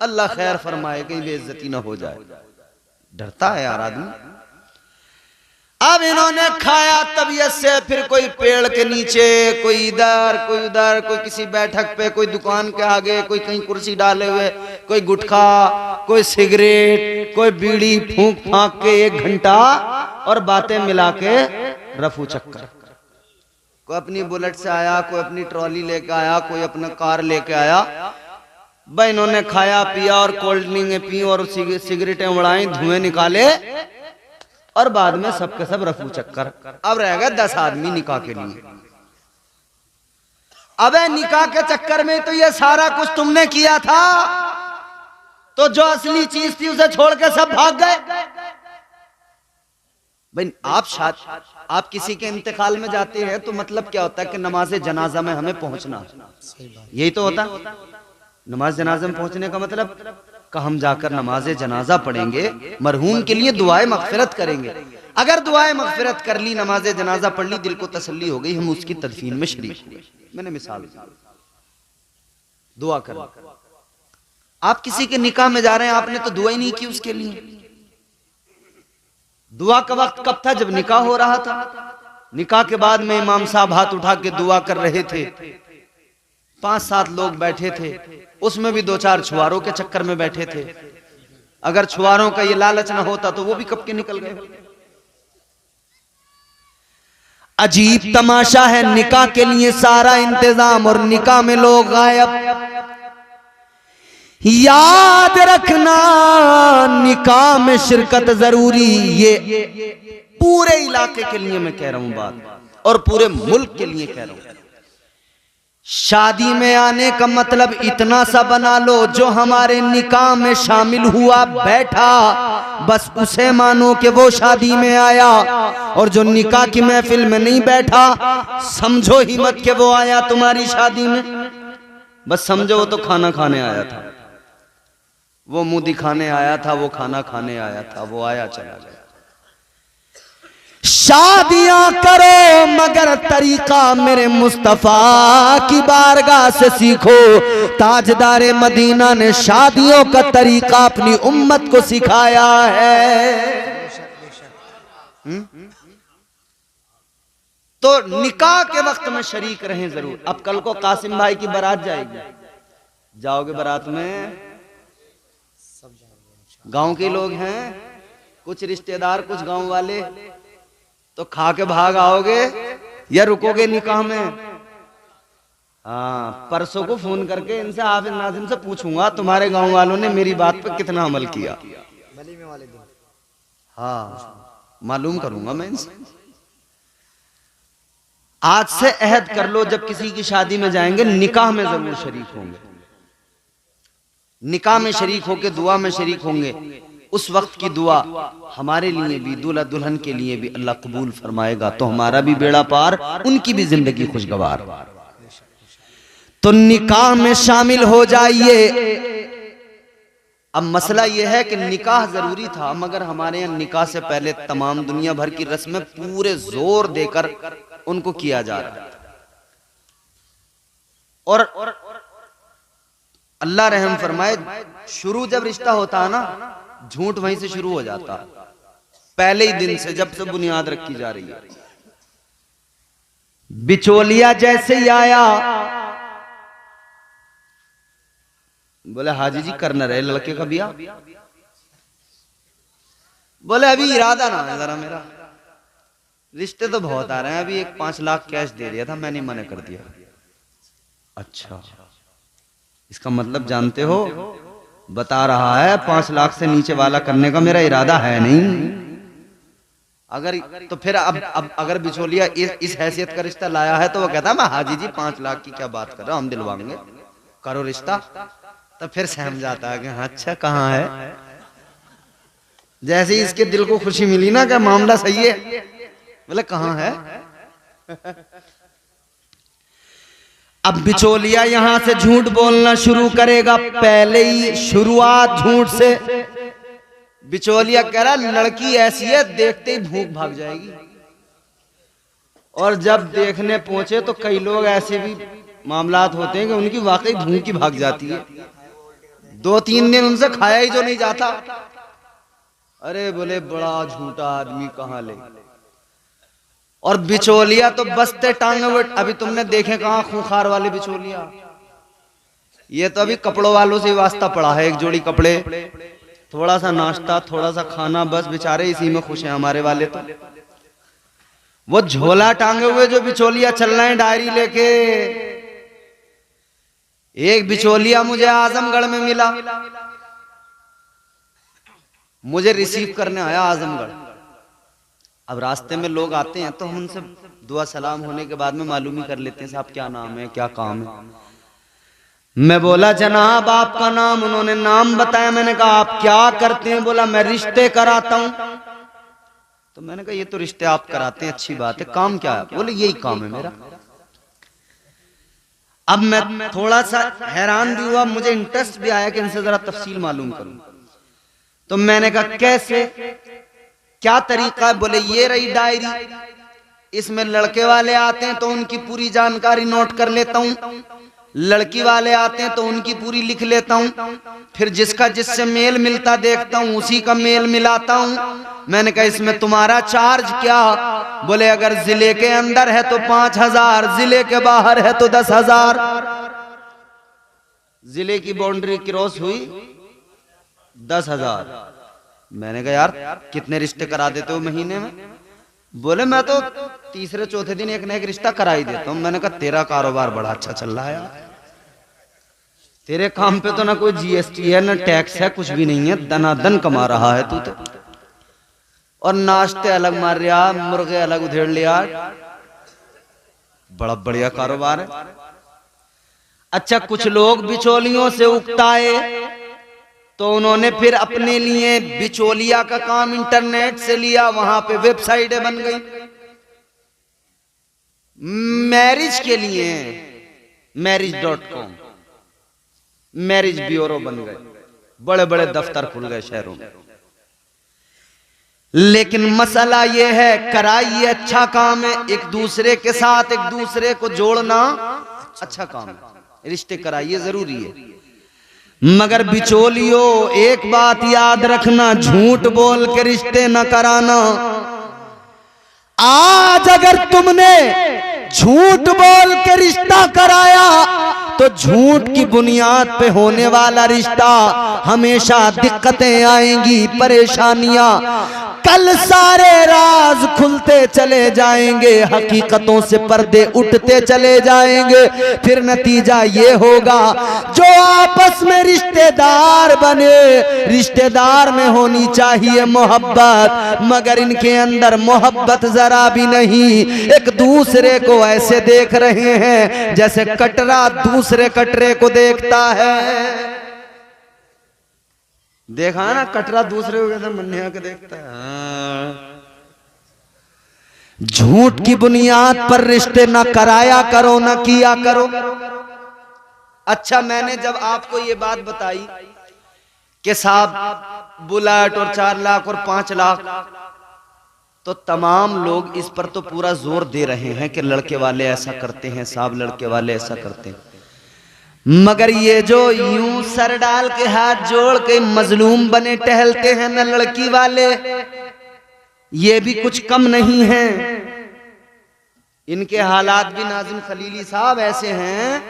अल्लाह खैर फरमाए कहीं बेइज्जती ना हो जाए, डरता है यार आदमी। अब इन्होंने खाया तबीयत से, फिर कोई पेड़ के नीचे, कोई इधर कोई उधर, कोई किसी बैठक पे, कोई दुकान के आगे, कोई कहीं कुर्सी डाले हुए, कोई गुटखा, कोई सिगरेट, कोई बीड़ी फूंक फांक के 1 घंटा, और बातें मिला के रफू चक्कर। कोई अपनी बुलेट से आया, कोई अपनी ट्रॉली लेके आया, कोई अपना कार लेके आया। भाई इन्होंने खाया पिया और कोल्ड ड्रिंक पी और सिगरेटें उड़ाई, धुएं निकाले, और बाद में सबके सब रफू चक्कर। अब रह गए 10 आदमी निकाह के लिए। अबे निकाह के चक्कर में तो ये सारा कुछ तुमने किया था, तो जो असली चीज थी उसे छोड़ के सब भाग गए। भाई आप किसी के इंतकाल में जाते हैं तो मतलब क्या होता है कि नमाज जनाजा में हमें पहुंचना, यही तो होता है। नमाज जनाजा में पहुंचने का मतलब कि हम जाकर नमाज जनाजा पढ़ेंगे, मरहूम के लिए दुआए मगफिरत करेंगे। अगर दुआए मगफिरत कर ली, नमाज जनाजा पढ़ ली, दिल को तसल्ली हो गई, हम उसकी तदफीन में शरीक हुए। मैंने मिसाल दुआ कर। आप किसी के निकाह में जा रहे हैं, आपने तो दुआ ही नहीं की उसके लिए। दुआ का वक्त कब था? जब निकाह हो रहा था। निकाह के बाद में इमाम साहब हाथ उठा के दुआ कर रहे थे, 5-7 लोग बैठे थे, उसमें भी 2-4 छुआरों के चक्कर में बैठे थे। अगर छुआरों का ये लालच ना होता तो वो भी कब के निकल गए। अजीब तमाशा है, निकाह के लिए सारा इंतजाम और निकाह में लोग गायब। याद रखना निकाह में शिरकत जरूरी, ये पूरे इलाके के लिए मैं कह रहा हूं बात, और पूरे मुल्क के लिए कह रहा हूं। शादी में आने का मतलब इतना सा बना लो, जो हमारे निकाह में शामिल हुआ बैठा, बस उसे मानो कि वो शादी में आया। और जो निकाह की महफिल में नहीं बैठा, समझो ही मत कि वो आया तुम्हारी शादी में, बस समझो वो तो खाना खाने आया था, वो मुंह दिखाने आया था, वो खाना खाने आया था, वो आया चला गया। शादियां करो मगर तरीका मेरे मुस्तफा की बारगाह से सीखो। ताजदारे मदीना ने शादियों का तरीका अपनी उम्मत को सिखाया है। तो निकाह के वक्त में शरीक रहें जरूर। अब कल को कासिम भाई की बारात जाएगी, जाओगे बारात में? गांव के लोग हैं, कुछ रिश्तेदार, कुछ गांव वाले, तो खा के भाग आओगे या रुकोगे निकाह में? हाँ, परसों को फोन करके इनसे हाफिज नाजिम से पूछूंगा तुम्हारे गांव वालों ने मेरी बात पर कितना अमल किया। हाँ, मालूम करूंगा मैं इनसे। आज से अहद कर लो, जब किसी की शादी में जाएंगे निकाह में जरूर शरीक होंगे, निकाह में शरीक होके दुआ में शरीक होंगे। उस वक्त की दुआ हमारे लिए भी, दूल्हा दुल्हन के लिए भी अल्लाह कबूल फरमाएगा, तो हमारा भी बेड़ा पार, उनकी भी जिंदगी खुशगवार। तो निकाह में शामिल हो जाइए। अब मसला यह है कि निकाह जरूरी था, मगर हमारे यहाँ निकाह से पहले तमाम दुनिया भर की रस्में पूरे जोर देकर उनको किया जा रहा है। और अल्लाह रहम फरमाए, शुरू जब रिश्ता होता है ना, झूठ वहीं से शुरू हो जाता, पहले ही दिन से, जब से बुनियाद रखी जा रही है। बिचौलिया जैसे ही आया, बोले हाजी जी करना रहे लड़के का बिया। बोले अभी इरादा ना है जरा मेरा, रिश्ते तो बहुत आ रहे हैं, अभी एक 5 लाख कैश दे दिया था, मैंने मना कर दिया। अच्छा, इसका मतलब जानते हो, बता रहा है 5 लाख से नीचे वाला करने का मेरा इरादा है नहीं। अगर तो फिर अब अगर बिचौलिया इस हैसियत का रिश्ता लाया है तो वो कहता है मैं हाजी जी 5 लाख की क्या बात कर रहा हूं, हम दिलवाएंगे, करो रिश्ता। तो फिर सहम जाता है कि अच्छा कहाँ है। जैसे ही इसके दिल को खुशी मिली ना कि मामला सही है, बोले कहाँ है। अब बिचौलिया यहां से झूठ बोलना शुरू करेगा, पहले ही शुरुआत झूठ से। बिचौलिया कह रहा लड़की ऐसी है देखते ही भूख भाग जाएगी। और जब देखने पहुंचे तो कई लोग ऐसे भी मामलात होते हैं कि उनकी वाकई भूख ही भाग जाती है, 2-3 दिन उनसे खाया ही जो नहीं जाता। अरे बोले बड़ा झूठा आदमी कहाँ ले। और बिचौलिया तो बसते टांगे हुए, अभी तुमने देखे कहाँ खूंखार वाले बिचौलिया, ये तो अभी कपड़ों वालों से वास्ता पड़ा है, एक जोड़ी कपड़े, थोड़ा सा नाश्ता, थोड़ा सा खाना, बस बेचारे इसी में खुश हैं हमारे वाले। तो वो झोला टांगे हुए जो बिचौलिया चल रहे हैं डायरी लेके। एक बिचौलिया मुझे आजमगढ़ में मिला, मुझे रिसीव करने आया आजमगढ़। अब रास्ते में लोग आते हैं तो हम उनसे दुआ सलाम होने के बाद में मालूम ही कर लेते हैं साहब क्या नाम है, क्या काम है। मैं बोला जनाब आपका नाम, उन्होंने नाम बताया। मैंने कहा आप क्या करते हैं, बोला मैं रिश्ते कराता हूं। तो मैंने कहा ये तो रिश्ते आप कराते हैं, अच्छी बात है, काम क्या है, बोले यही काम है मेरा। अब मैं थोड़ा सा हैरान भी हुआ, मुझे इंटरेस्ट भी आया कि इनसे जरा तफसील मालूम करूं। तो मैंने कहा कैसे, क्या तरीका है, बोले ये रही डायरी, इसमें लड़के वाले आते हैं तो उनकी पूरी जानकारी नोट कर लेता हूं, लड़की वाले आते हैं तो उनकी पूरी लिख लेता हूं, फिर जिसका जिससे मेल मिलता देखता हूं उसी का मेल मिलाता हूं। मैंने कहा इसमें तुम्हारा चार्ज क्या, बोले अगर जिले के अंदर है तो 5000, जिले के बाहर है तो 10,000। जिले की बाउंड्री क्रॉस हुई 10,000। मैंने कहा यार कितने रिश्ते करा देते हो महीने में, बोले मैं तो तीसरे चौथे दिन एक न एक रिश्ता करा ही देता हूं। मैंने कहा तेरा कारोबार बड़ा अच्छा चल रहा है, तेरे काम पे तो ना कोई जीएसटी है ना टैक्स है, कुछ भी नहीं है, दनादन कमा रहा है तू तो। और नाश्ते अलग मार रहा, मुर्गे अलग उधेड़ लिया, बड़ा बढ़िया कारोबार है। अच्छा कुछ लोग बिचौलियों से उकताए तो उन्होंने फिर अपने लिए बिचौलिया का काम इंटरनेट से लिया, वहां पे वेबसाइटें बन गई मैरिज के लिए, marriage.com, मैरिज ब्यूरो बन गए, बड़े बड़े दफ्तर खुल गए शहरों में। लेकिन मसला यह है कराइए अच्छा काम है, एक दूसरे के साथ एक दूसरे को जोड़ना अच्छा काम है, रिश्ते कराइए जरूरी है। मगर बिचौलियों एक बात याद रखना, झूठ बोल के रिश्ते न कराना। आज अगर तुमने झूठ बोल के रिश्ता कराया तो झूठ की बुनियाद पे होने वाला रिश्ता हमेशा दिक्कतें आएंगी, परेशानियां, कल सारे राज खुलते चले जाएंगे, हकीकतों से पर्दे उठते चले जाएंगे। फिर नतीजा ये होगा जो आपस में रिश्तेदार बने, रिश्तेदार में होनी चाहिए मोहब्बत, मगर इनके अंदर मोहब्बत जरा भी नहीं। एक दूसरे को ऐसे देख रहे हैं जैसे कटरा दूसरे कटरे को देखता है। देखा ना कटरा दूसरे को कैसे मन्या के देखता है। झूठ की बुनियाद पर रिश्ते ना कराया करो, ना किया करो। अच्छा, मैंने जब आपको ये बात बताई कि साहब बुलेट और 4 लाख और 5 लाख, तो तमाम लोग इस पर तो पूरा जोर दे रहे हैं कि लड़के वाले ऐसा करते हैं साहब, लड़के वाले ऐसा करते हैं। मगर ये जो यूं सर डाल के हाथ जोड़ के मजलूम बने टहलते हैं न लड़की वाले, ये भी कुछ कम नहीं है। इनके हालात भी नाज़िम खलीली साहब ऐसे हैं,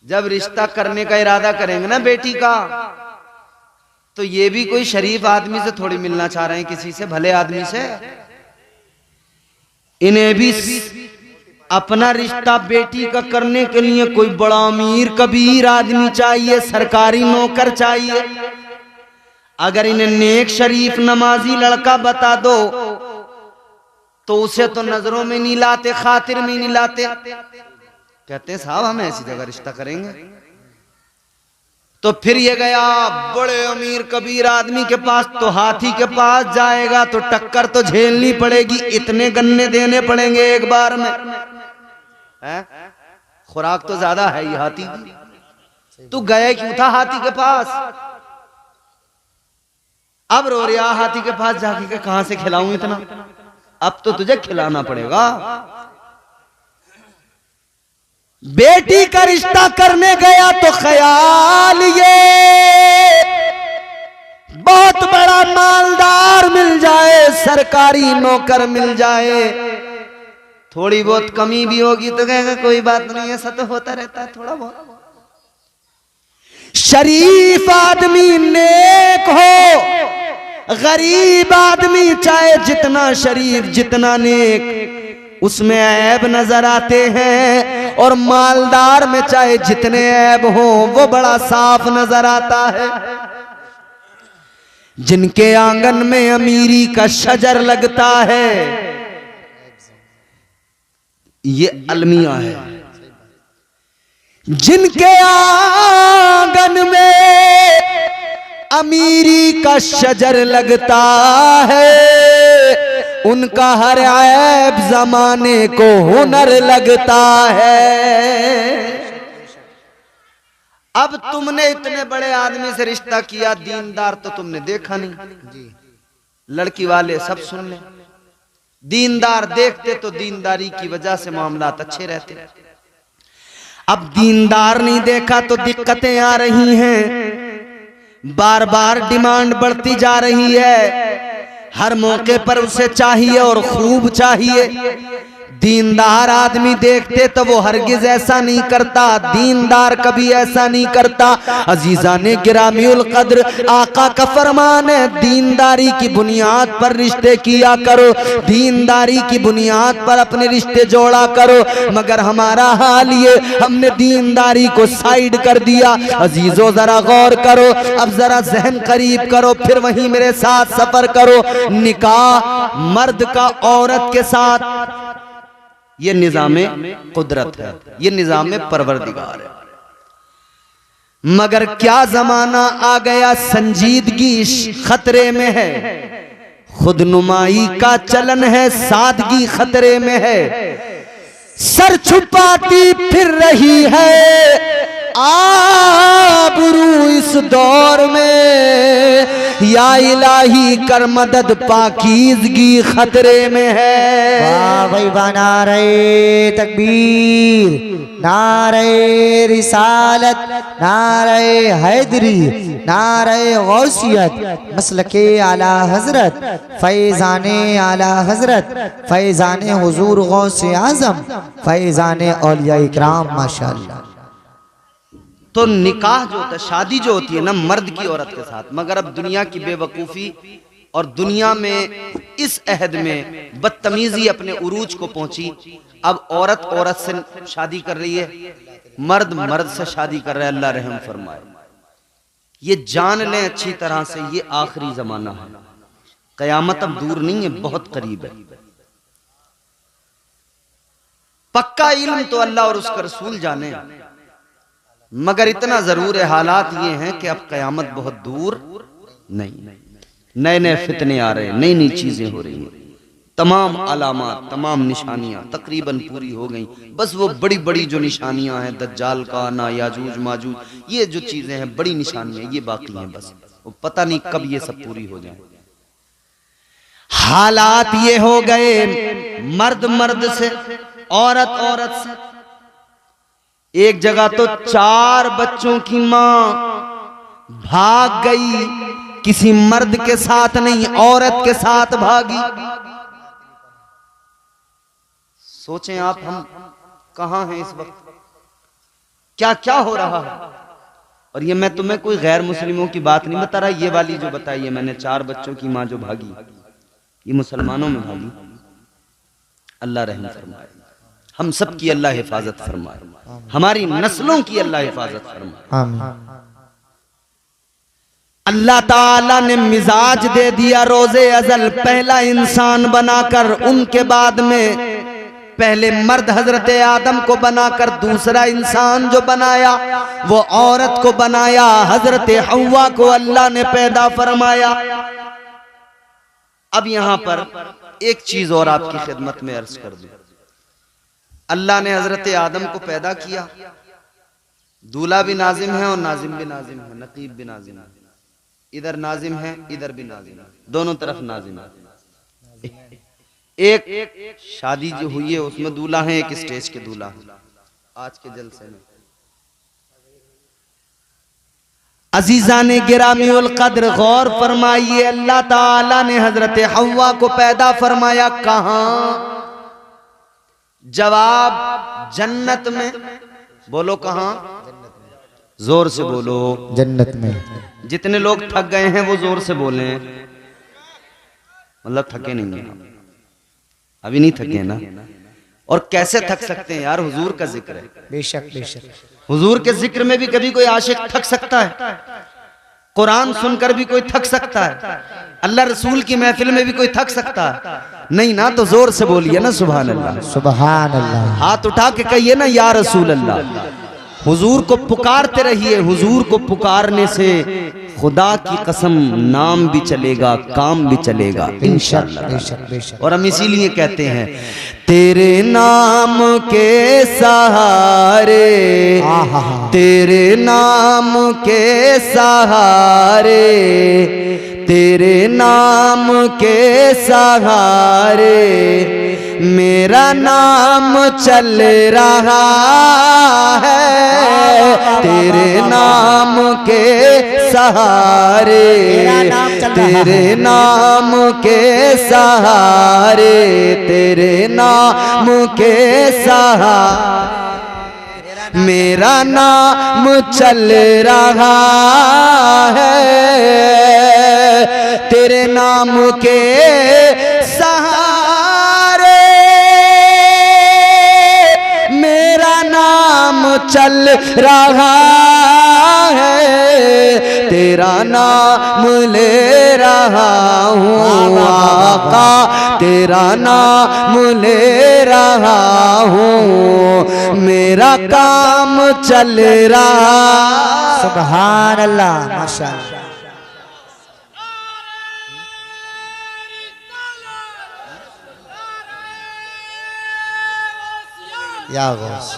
जब रिश्ता करने का इरादा करेंगे ना बेटी का, तो ये भी कोई शरीफ आदमी से थोड़ी मिलना चाह रहे हैं, किसी से भले आदमी से। इन्हें भी अपना रिश्ता बेटी का करने के लिए कोई बड़ा अमीर कबीर आदमी चाहिए, सरकारी नौकर चाहिए। अगर इन्हें नेक शरीफ नमाजी लड़का बता दो तो उसे तो नजरों में नहीं लाते, खातिर में नहीं लाते। कहते हैं साहब हम ऐसी जगह रिश्ता करेंगे। तो फिर ये गया बड़े अमीर कबीर आदमी के पास, तो हाथी के पास जाएगा तो टक्कर तो झेलनी पड़ेगी, इतने गन्ने देने पड़ेंगे एक बार में। खुराक तो ज्यादा है ये हाथी की। तू गए क्यों था हाथी के पास? अब रो रहा हाथी के पास जाके के कहां से खिलाऊं इतना, अब तो तुझे खिलाना पड़ेगा। बेटी का रिश्ता करने गया तो ख्याल ये बहुत बड़ा मालदार मिल जाए, सरकारी नौकर मिल जाए। थोड़ी बहुत कमी भी होगी तो कहेगा कोई बात नहीं, ऐसा तो होता रहता है थोड़ा बहुत। शरीफ आदमी नेक हो, गरीब आदमी चाहे जितना शरीफ जितना नेक, उसमें ऐब नजर आते हैं, और मालदार में चाहे जितने ऐब हो वो बड़ा साफ नजर आता है। जिनके आंगन में अमीरी का शजर लगता है ये अलमिया है, जिनके आंगन में अमीरी का शजर लगता है उनका हर ऐब जमाने को हुनर लगता है। अब तुमने इतने बड़े आदमी से रिश्ता किया, दीनदार तो तुमने देखा नहीं, लड़की वाले सब सुन ले। दीनदार देखते तो दीनदारी की वजह से मामलात अच्छे रहते। अब दीनदार नहीं देखा तो दिक्कतें आ रही हैं, बार बार डिमांड बढ़ती जा रही है, हर मौके पर उसे चाहिए और खूब चाहिए। दीनदार आदमी देखते तो वो हरगिज ऐसा नहीं करता, दीनदार कभी ऐसा नहीं करता। अजीजाने गिरामीउल कद्र, आका का फरमान है दीनदारी की बुनियाद पर रिश्ते किया करो, दीनदारी की बुनियाद पर अपने रिश्ते जोड़ा करो। मगर हमारा हाल ये, हमने दीनदारी को साइड कर दिया। अजीजों जरा गौर करो, अब जरा जहन करीब करो, फिर वहीं मेरे साथ सफर करो। निकाह मर्द का औरत के साथ ये निज़ामे कुदरत है, ये निज़ामे परवरदिगार है। मगर क्या जमाना आ गया, संजीदगी खतरे में है, खुदनुमाई का चलन है, सादगी खतरे में है। सर छुपाती फिर रही है आबरू इस दौर में, या इलाही कर मदद पाकीज़गी खतरे में है। वाह भाई वाह, नारे तकबीर, नारे रिसालत, नारे हैदरी, नारे गौसियत, मसलके आला हजरत, फैज़ाने आला हजरत, फैज़ाने हुजूर गौसे आजम, फैज़ाने औलिया इकराम माशाअल्लाह। तो निकाह जो होता है, शादी जो होती है ना मर्द की औरत के साथ, मगर अब दुनिया की बेवकूफ़ी और दुनिया में इस अहद में बदतमीजी अपने उरूज को पहुंची। अब औरत औरत से शादी कर रही है, मर्द मर्द से शादी कर रहा है। अल्लाह रहम फरमाए। ये जान लें अच्छी तरह से, ये आखिरी जमाना है, कयामत अब दूर नहीं है, बहुत करीब है। पक्का इल्म तो अल्लाह और उसका रसूल जाने, मगर इतना जरूर है, हालात ये हैं कि अब कयामत बहुत दूर नहीं। नए नए फितने आ रहे हैं, नई नई चीजें हो रही हैं, तमाम अलामात, तमाम निशानियां तकरीबन पूरी हो गई। बस वो बड़ी बड़ी जो निशानियां हैं, दज्जाल का आना, याजूज माजूज, ये जो चीजें हैं, बड़ी निशानियां, ये बाकी हैं। बस वो पता नहीं कब ये सब पूरी हो जाए। हालात ये हो गए, मर्द मर्द से, औरत औरत से। एक जगह तो 4 बच्चों की मां भाग गई, किसी मर्द के साथ नहीं, औरत के साथ भागी। सोचें आप, हम कहां हैं इस वक्त, क्या क्या हो रहा है। और ये मैं तुम्हें कोई गैर मुस्लिमों की बात नहीं बता रहा, ये वाली जो बताई है मैंने, 4 बच्चों की मां जो भागी, ये मुसलमानों में भागी। अल्लाह रहम फरमाए, हम सब की अल्लाह हिफाजत फरमाए, हमारी नस्लों की अल्लाह हिफाजत फरमाए। आमीन। अल्लाह ताला ने मिजाज दे दिया रोजे अजल, पहला इंसान बनाकर, उनके बाद में पहले मर्द हजरत आदम को बनाकर दूसरा इंसान जो बनाया वो औरत को बनाया, हजरत हव्वा को अल्लाह ने पैदा फरमाया। अब यहां पर एक चीज और आपकी खिदमत में अर्ज कर दूं। अल्लाह ने हजरत आदम को पैदा किया, दूल्हा भी नाजिम है और नाजिम भी नाजिम है, नकीब भी नाजिम है। इधर नाजिम है, इधर भी नाजिम है, दोनों तरफ नाजिम है। एक शादी जो हुई है उसमें दूल्हा है, एक स्टेज के दूल्हा है। आज के जलसे में अजीजा ने गिरामी उल कद्र गौर फरमाइए, अल्लाह ताला ने हजरत हव्वा को पैदा फरमाया कहां? जवाब जन्नत में। बोलो कहां? जोर से बोलो। जन्नत में। जितने लोग थक गए हैं वो जोर से बोले, मतलब थके नहीं है, अभी नहीं थके ना। और कैसे थक सकते हैं यार, हुजूर का जिक्र है। बेशक बेशक। हुजूर के जिक्र में भी कभी कोई आशिक थक सकता है, कुरान सुनकर भी कोई थक सकता है, अल्लाह रसूल की महफिल में भी कोई थक सकता है नहीं ना। तो जोर से बोलिए ना सुभान अल्लाह, सुभान अल्लाह। हाथ उठा के कहिए ना या रसूल अल्लाह। हुजूर को पुकारते रहिए, हुजूर को पुकारने से खुदा की कसम नाम भी चलेगा, काम भी चलेगा इंशाअल्लाह। बेशक बेशक। और हम इसीलिए कहते हैं तेरे नाम के सहारे, तेरे नाम के सहारे, तेरे नाम के सहारे मेरा नाम चल रहा है, तेरे नाम के सहारे, तेरे नाम के सहारे, तेरे नाम के सहारे मेरा नाम चल रहा है, तेरे नाम के सहारे मेरा नाम चल रहा है, तेरा नाम ले रहा हूँ आका, तेरा नाम ले रहा हूँ, मेरा काम चल रहा। सुभान अल्लाह, माशाअल्लाह। या गौस।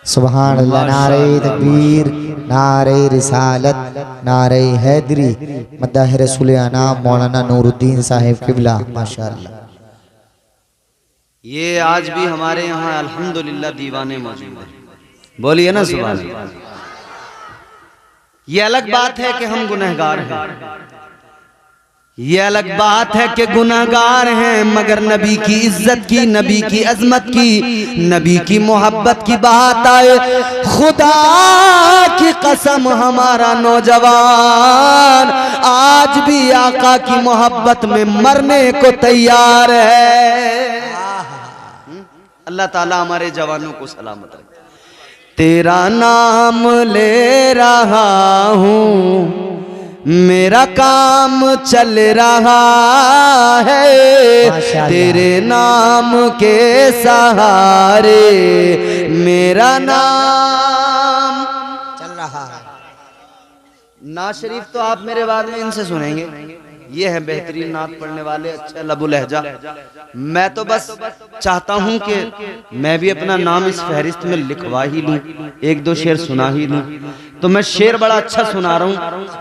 सुभान अल्लाह। नारे तकबीर, नारे रिसालत, नारे हैदरी, मद्दाह रसूल आना मौलाना नूरुद्दीन साहिब किबला, माशाअल्लाह। ये आज भी हमारे यहाँ अल्हम्दुलिल्लाह दीवाने मौजूद हैं, बोलिए ना सुभान अल्लाह। ये अलग बात है कि हम गुनहगार हैं, ये अलग बात है कि गुनाहगार हैं, मगर नबी की इज्जत की, नबी की अजमत की, नबी की मोहब्बत की बात आए, खुदा की कसम हमारा नौजवान आज भी आका की मोहब्बत में मरने को तैयार है। अल्लाह ताला हमारे जवानों को सलामत रखे। तेरा नाम ले रहा हूँ, मेरा काम चल रहा है। तेरे नाम के सहारे मेरा नाम चल रहा है। नात शरीफ तो आप मेरे बाद में इनसे सुनेंगे, ये है बेहतरीन नात पढ़ने वाले, अच्छा लबु लहजा। मैं तो बस चाहता हूं कि मैं भी अपना नाम इस फहरिस्त में लिखवा ही लूं, एक दो शेर सुना ही लूं। तो मैं शेर बड़ा अच्छा सुना रहा हूं,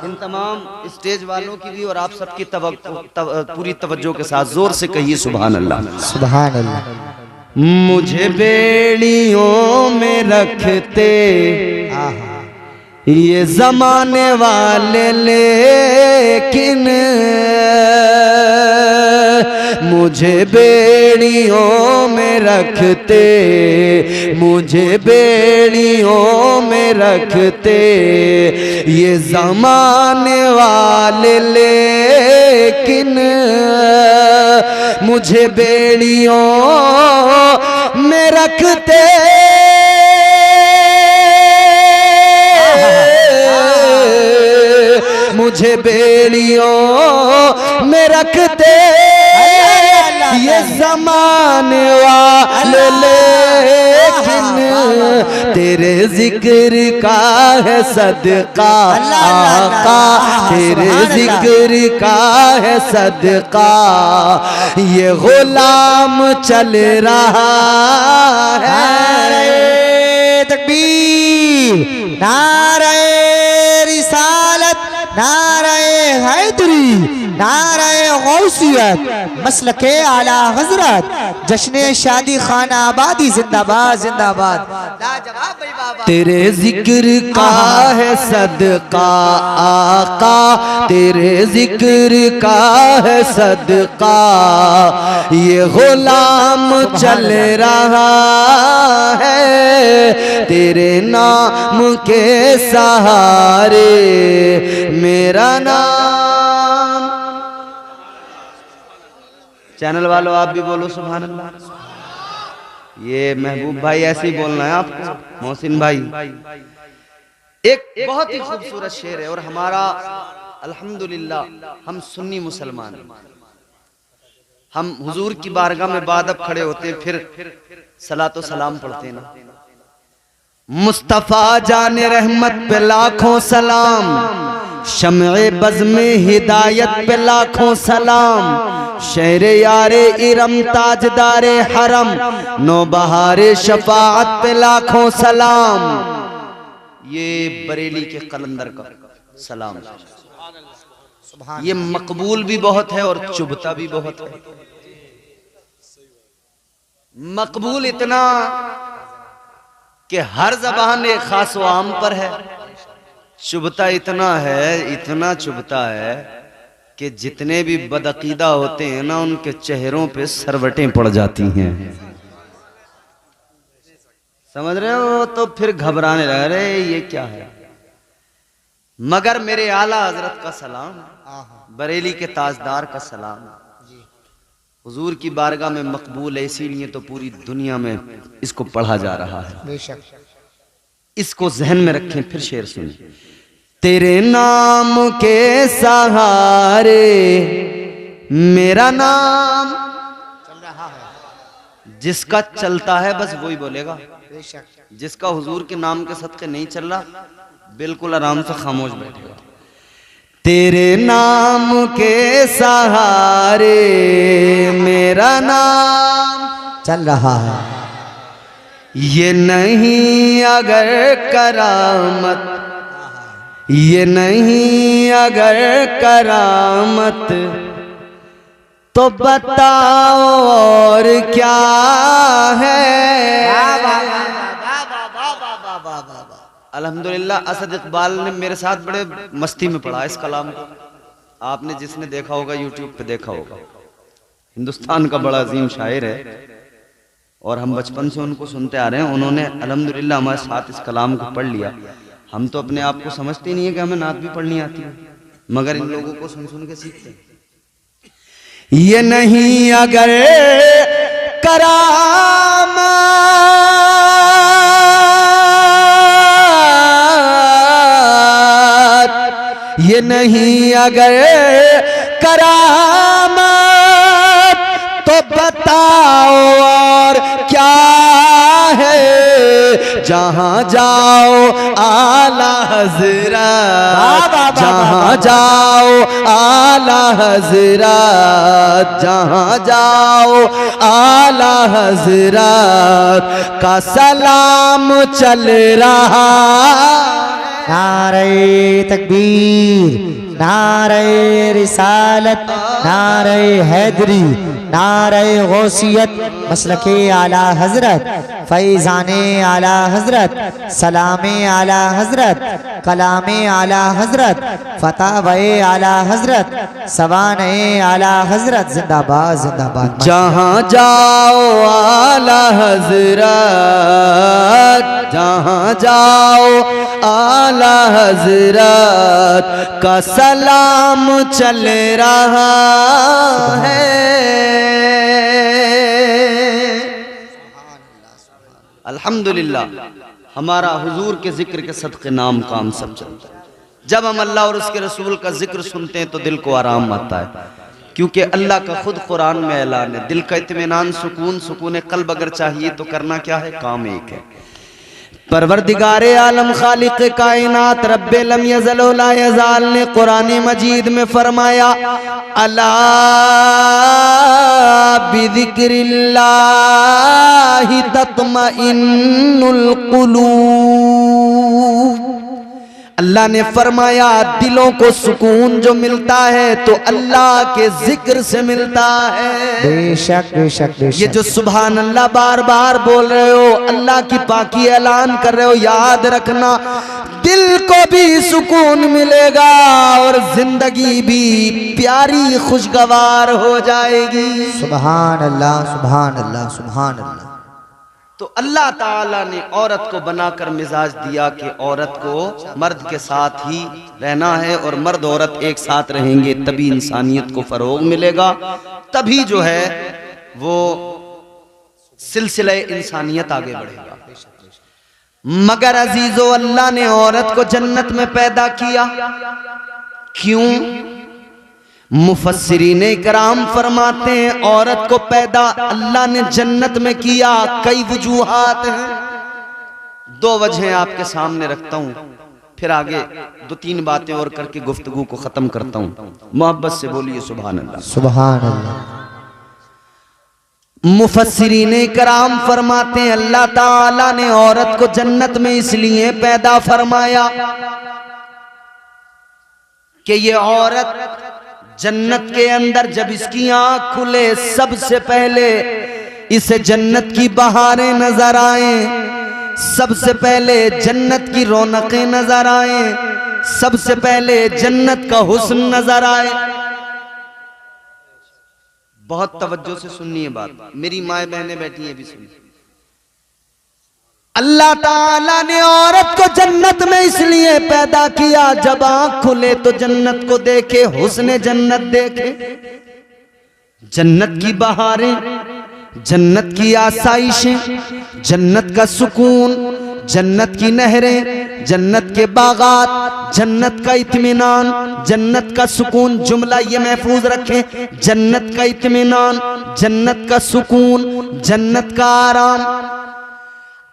इन तमाम स्टेज वालों की भी और आप सबकी पूरी तवज्जो के साथ जोर से कहिए सुभान अल्लाह। सुभान अल्लाह। मुझे बेड़ियों में रखते ये जमाने वाले, लेकिन मुझे बेड़ियों में रखते, मुझे बेड़ियों में रखते ये जमाने वाले, लेकिन मुझे बेड़ियों में रखते मुझे बेड़ियों में रखते ये ज़माने वाले, लेकिन तेरे जिक्र का है सदका आका, तेरे जिक्र का है सदका ये गुलाम चल रहा है। तकबीर, नारे रिसालत, नारे हैदरी, नारे गौसियत, मसलके आला हजरत, जश्न शादी खाना आबादी जिंदाबाद जिंदाबाद। तेरे जिक्र का है सदका आका, तेरे जिक्र का है सदका ये गुलाम चल रहा है। तेरे नाम के सहारे मेरा नाम। चैनल वालों आप भी बोलो सुभान अल्लाह। ये महबूब भाई ऐसे ही बोलना है आपको, मोहसिन भाई। एक बहुत ही खूबसूरत शेर है और हमारा अल्हम्दुलिल्लाह हम सुन्नी मुसलमान, हम हुजूर की बारगाह में बादब खड़े होते हैं, फिर सलातो सलाम पढ़ते ना। मुस्तफा जाने रहमत पे लाखों सलाम, शम्ए बज़ में हिदायत पे लाखों सलाम, शेरे यारे इरम ताजदारे हरम, नौबहारे शफाअत पे लाखों सलाम। ये बरेली के कलंदर का सलाम, ये मकबूल भी बहुत है और चुभता भी बहुत है। मकबूल इतना कि हर ज़बान एक खास व आम पर है, चुभता इतना है, इतना चुभता है कि जितने भी बदअकीदा होते हैं ना उनके चेहरों पे सरवटें पड़ जाती हैं, समझ रहे हो? तो फिर घबराने लग रहे ये क्या है। मगर मेरे आला हजरत का सलाम, बरेली के ताजदार का सलाम हुजूर की बारगाह में मकबूल है, इसीलिए तो पूरी दुनिया में इसको पढ़ा जा रहा है। बेशक इसको जहन में रखें। फिर शेर सुनिए। तेरे नाम के सहारे मेरा नाम चल रहा है। जिसका चलता है बस वही बोलेगा, बेशक जिसका हुजूर के नाम के सदके नहीं चल रहा बिल्कुल आराम से खामोश बैठेगा। तेरे नाम के सहारे मेरा नाम चल रहा है। ये नहीं अगर करामत, ये नहीं अगर करामत तो बताओ और क्या है। अल्हम्दुलिल्लाह असद इकबाल ने मेरे साथ बड़े मस्ती में पढ़ा इस कलाम को। आपने जिसने देखा होगा यूट्यूब पे देखा होगा। हिंदुस्तान का बड़ा अजीम शायर है और हम बचपन से उनको सुनते आ रहे हैं। उन्होंने अल्हम्दुलिल्लाह हमारे साथ इस कलाम को पढ़ लिया। हम तो अपने आप को समझते नहीं है कि हमें नात भी पढ़नी आती है, मगर इन लोगों को सुन सुन के सीखते हैं। ये नहीं अगर करामा ये नहीं अगर करामत तो बताओ और क्या है। जहां जाओ आला हजरत, जहां जाओ आला हजरत, जहां जाओ आला हजरत का सलाम चल रहा। नारे तकबीर, नारे रिसालत, नारे हैदरी, नारे गौसियत, मसलके आला हजरत, फैज़ाने आला हजरत, सलामे आला हजरत, कलामे आला हजरत, फतावे आला हजरत, सवाने आला हजरत। जिंदाबाद जिंदाबाद। जहां जाओ आला हजरत, जहां जाओ आला हजरत का सलाम चल रहा है। अल्हम्दुलिल्लाह हमारा हुजूर के जिक्र के सदक़े नाम काम सब चलता है। जब हम अल्लाह और उसके रसूल का जिक्र सुनते हैं तो दिल को आराम आता है, क्योंकि अल्लाह का खुद कुरान में ऐलान है, दिल का इत्मीनान, सुकून, सुकून कल्ब अगर चाहिए तो करना क्या है, काम एक है। परवरदिगारे आलम खालिक कायनात रब्बे लम यज़ल व ला यज़ाल ने कुरान मजीद में फरमाया, अला बिज़िक्रिल्लाहि तत्मइन्नुल क़ुलूब। अल्लाह ने फरमाया दिलों को सुकून जो मिलता है तो अल्लाह के जिक्र से मिलता है। बेशक बेशक बेशक। ये जो सुभान अल्लाह बार बार बोल रहे हो, अल्लाह की पाकी ऐलान कर रहे हो, याद रखना दिल को भी सुकून मिलेगा और जिंदगी भी प्यारी खुशगवार हो जाएगी। सुभान अल्लाह सुभान अल्लाह सुभान अल्लाह। तो अल्लाह ताला ने औरत को बनाकर मिजाज दिया कि औरत को मर्द के साथ ही रहना है और मर्द औरत एक साथ रहेंगे, तभी इंसानियत को फरोग मिलेगा, तभी जो है वो सिलसिला इंसानियत आगे बढ़ेगा। मगर अजीजो अल्लाह ने औरत को जन्नत में पैदा किया, क्यों? मुफस्सिरीने कराम फरमाते हैं औरत को पैदा अल्लाह ने जन्नत में किया, कई वजूहात हैं। दो वजहें आपके सामने रखता हूं, फिर आगे दो तीन बातें और करके गुफ्तगू को खत्म करता हूं। मोहब्बत से बोलिए सुभान अल्लाह सुभान अल्लाह। मुफस्सिरीने कराम फरमाते हैं अल्लाह ताला ने औरत को जन्नत में इसलिए पैदा फरमाया कि ये औरत जन्नत के अंदर जब इसकी आंख खुले सबसे पहले इसे जन्नत की बहारें नजर आए, सबसे पहले जन्नत की रौनकें नजर आए, सबसे पहले जन्नत का हुस्न नजर आए। बहुत तवज्जो से सुनिए बात, मेरी माएं बहनें बैठी हैं भी सुनिए। अल्लाह ताला ने औरत को जन्नत में इसलिए पैदा किया जब आंख खुले तो जन्नत को देखे, हुस्न जन्नत देखे, जन्नत की बहारें, जन्नत की आसाइशें, जन्नत का सुकून, जन्नत की नहरें, जन्नत के बागात, जन्नत का इत्मीनान, जन्नत का सुकून। जुमला ये महफूज रखें, जन्नत का इत्मीनान, जन्नत का सुकून, जन्नत का आराम।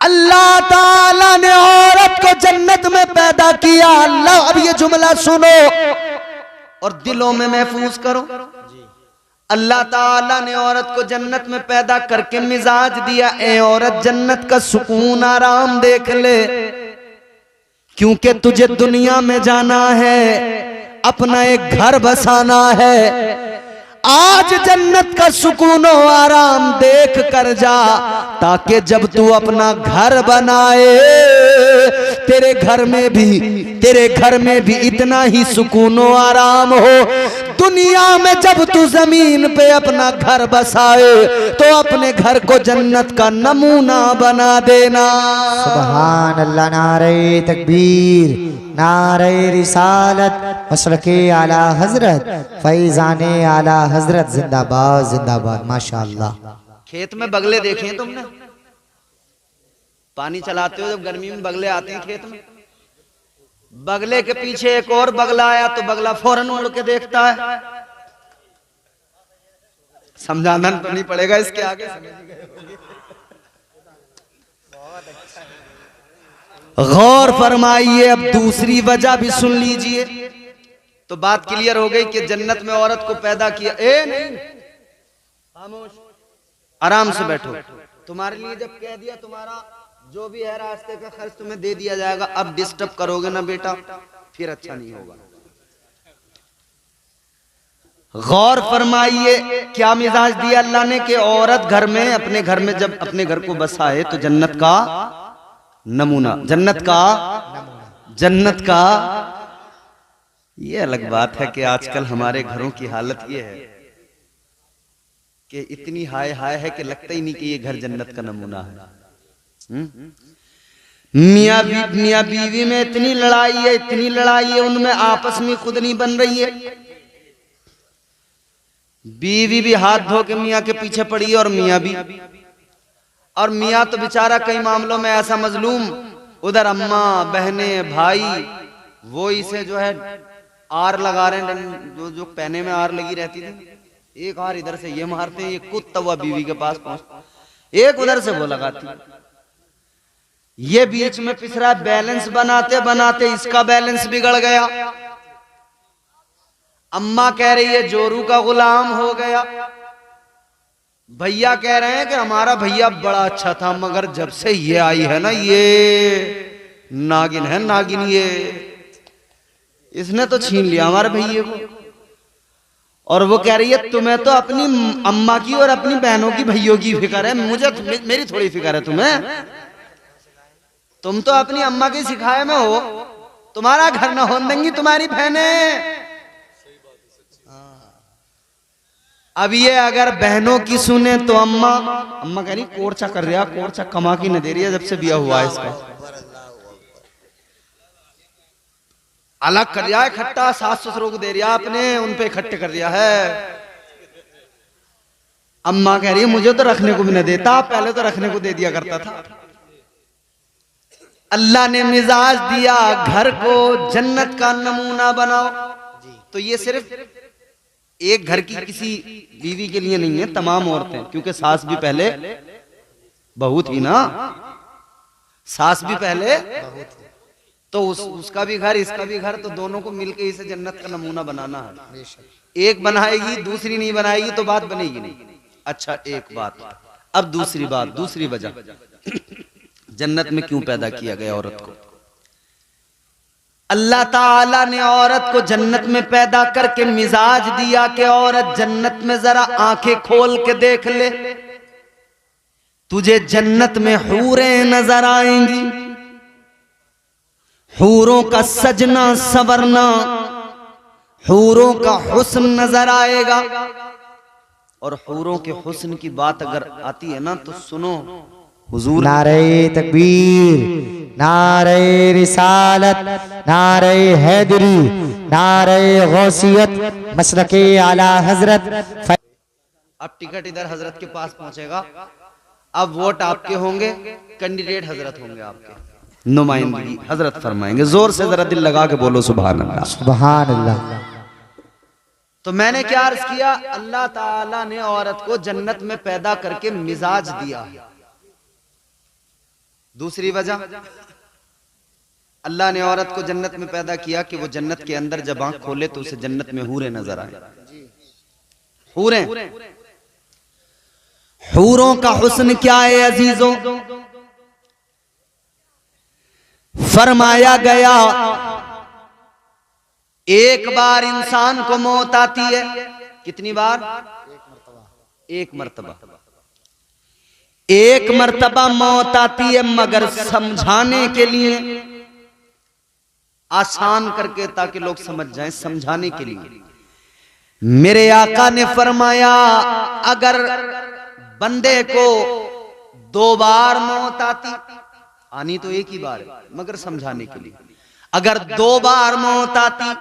अल्लाह ताला ने औरत को जन्नत में पैदा किया। अल्लाह, अब ये जुमला सुनो और दिलों में महफूज करो। अल्लाह ताला ने औरत को जन्नत में पैदा करके मिजाज दिया, ए औरत जन्नत का सुकून आराम देख ले, क्योंकि तुझे दुनिया में जाना है, अपना एक घर बसाना है। आज जन्नत का सुकून और आराम देख कर जा, ताकि जब तू अपना घर बनाए तेरे घर में भी इतना ही सुकून और आराम हो। दुनिया में जब तू जमीन पे अपना घर बसाए तो अपने घर को जन्नत का नमूना बना देना। सुभान अल्लाह। नारे तकबीर, नारे रिसालत, मसलके आला हजरत, फैज़ाने आला हजरत। जिंदाबाद जिंदाबाद। माशाअल्लाह। खेत में बगले देखे हैं तुमने? पानी चलाते हो जब गर्मी में बगले आते हैं खेत में, बगले के पीछे एक और बगला आया तो बगला फौरन उड़ के देखता है। समझाना तो नहीं पड़ेगा इसके आगे, गौर फरमाइए। अब दूसरी वजह भी सुन लीजिए तो बात क्लियर हो गई कि जन्नत में औरत को पैदा किया। नहीं, खामोश, आराम से बैठो। तुम्हारे लिए जब कह दिया तुम्हारा जो भी है रास्ते का खर्च तुम्हें दे दिया जाएगा। अब डिस्टर्ब करोगे ना बेटा फिर अच्छा नहीं होगा। गौर फरमाइए क्या मिजाज दिया अल्लाह ने कि औरत घर में अपने घर में जब अपने घर को बसाए तो जन्नत का नमूना, जन्नत का। ये अलग बात है कि आजकल हमारे घरों की हालत ये है कि इतनी हाय हाय है कि लगता ही नहीं कि ये घर जन्नत का नमूना है। मियां बीवी में इतनी लड़ाई है, उनमें आपस में खुद नहीं बन रही है। बीवी भी हाथ धो के मियां के पीछे पड़ी है और मियां भी। और मियां तो बेचारा कई मामलों में ऐसा मजलूम, उधर अम्मा बहने भाई वो इसे जो है आर लगा रहे हैं, जो पैने में आर लगी रहती थी, एक आर इधर से ये मारते हैं, ये कुत्ता हुआ बीवी के पास पहुंचता, एक उधर से वो लगाती। ये बीच में पिसरा, बैलेंस बनाते बनाते इसका बैलेंस बिगड़ गया। अम्मा कह रही है जोरू का गुलाम हो गया। भैया कह रहे हैं कि हमारा भैया बड़ा अच्छा था मगर जब से ये आई है ना, ये नागिन है, नागिन, ये इसने तो छीन लिया हमारे भैया को। और वो कह रही है तुम्हें तो अपनी अम्मा की और अपनी बहनों की भैयों की फिक्र है, मुझे मेरी थोड़ी फिक्र है तुम्हें। तुम तो अपनी अम्मा की सिखाए में हो, तुम्हारा घर न होने देंगी तुम्हारी बहनें। अब ये अगर बहनों की सुने तो अम्मा कह रही कोर्चा कर रहा, कोर्चा कमा की न दे रही है जब से बिया हुआ है इसका, अलग कर दिया है खट्टा, सास ससुरों को दे रिया आपने, उन पे इकट्ठे कर दिया है। अम्मा कह रही है मुझे तो रखने को भी न देता, पहले तो रखने को दे दिया करता था। अल्लाह ने मिजाज दिया घर को जन्नत का नमूना बनाओ। तो ये सिर्फ एक घर की किसी बीवी के लिए नहीं है, तमाम औरतें, क्योंकि सास भी पहले बहू थी ना, सास भी पहले, तो उसका भी घर इसका भी घर, तो दोनों को मिलकर इसे जन्नत का नमूना बनाना है। एक बनाएगी दूसरी नहीं बनाएगी तो बात बनेगी नहीं। अच्छा एक बात, अब दूसरी बात, दूसरी वजह जन्नत में क्यों पैदा किया गया औरत को। अल्लाह ताला ने औरत को जन्नत में पैदा करके मिजाज दिया कि औरत जन्नत में जरा आंखें खोल के देख ले, तुझे जन्नत में हूरें नजर आएंगी, हूरों का सजना संवरना, हूरों का हुस्न नजर आएगा। और हूरों के हुस्न की बात अगर आती है ना तो सुनो, हुजूर नारे तकबीर, नारे रिसालत, नारे हैदरी, नारे गौसियत, मसलके आला हजरत। अब टिकट इधर हजरत के पास पहुंचेगा, अब वोट आपके होंगे, कैंडिडेट हजरत होंगे, आपके नुमाइंदगी हजरत फरमाएंगे। जोर से जरा दिल लगा के बोलो सुभान अल्लाह, सुभान अल्लाह। तो मैंने क्या अर्ज किया, अल्लाह ताला ने औरत को जन्नत में पैदा करके मिजाज दिया। दूसरी वजह, अल्लाह ने औरत को जन्नत में पैदा किया कि वो जन्नत के अंदर जब आंख खोले तो उसे जन्नत में हूरें नजर आए। हूरें, हूरों का हुस्न क्या है अजीजों, फरमाया गया एक बार इंसान को मौत आती है, कितनी बार? एक मर्तबा, एक मर्तबा मौत आती है, मगर समझाने के लिए, आसान करके ताकि लोग समझ जाएं, समझाने के लिए मेरे आका ने फरमाया अगर बंदे को 2 बार मौत आनी तो एक ही बार है, मगर समझाने के लिए, अगर 2 बार मौत आती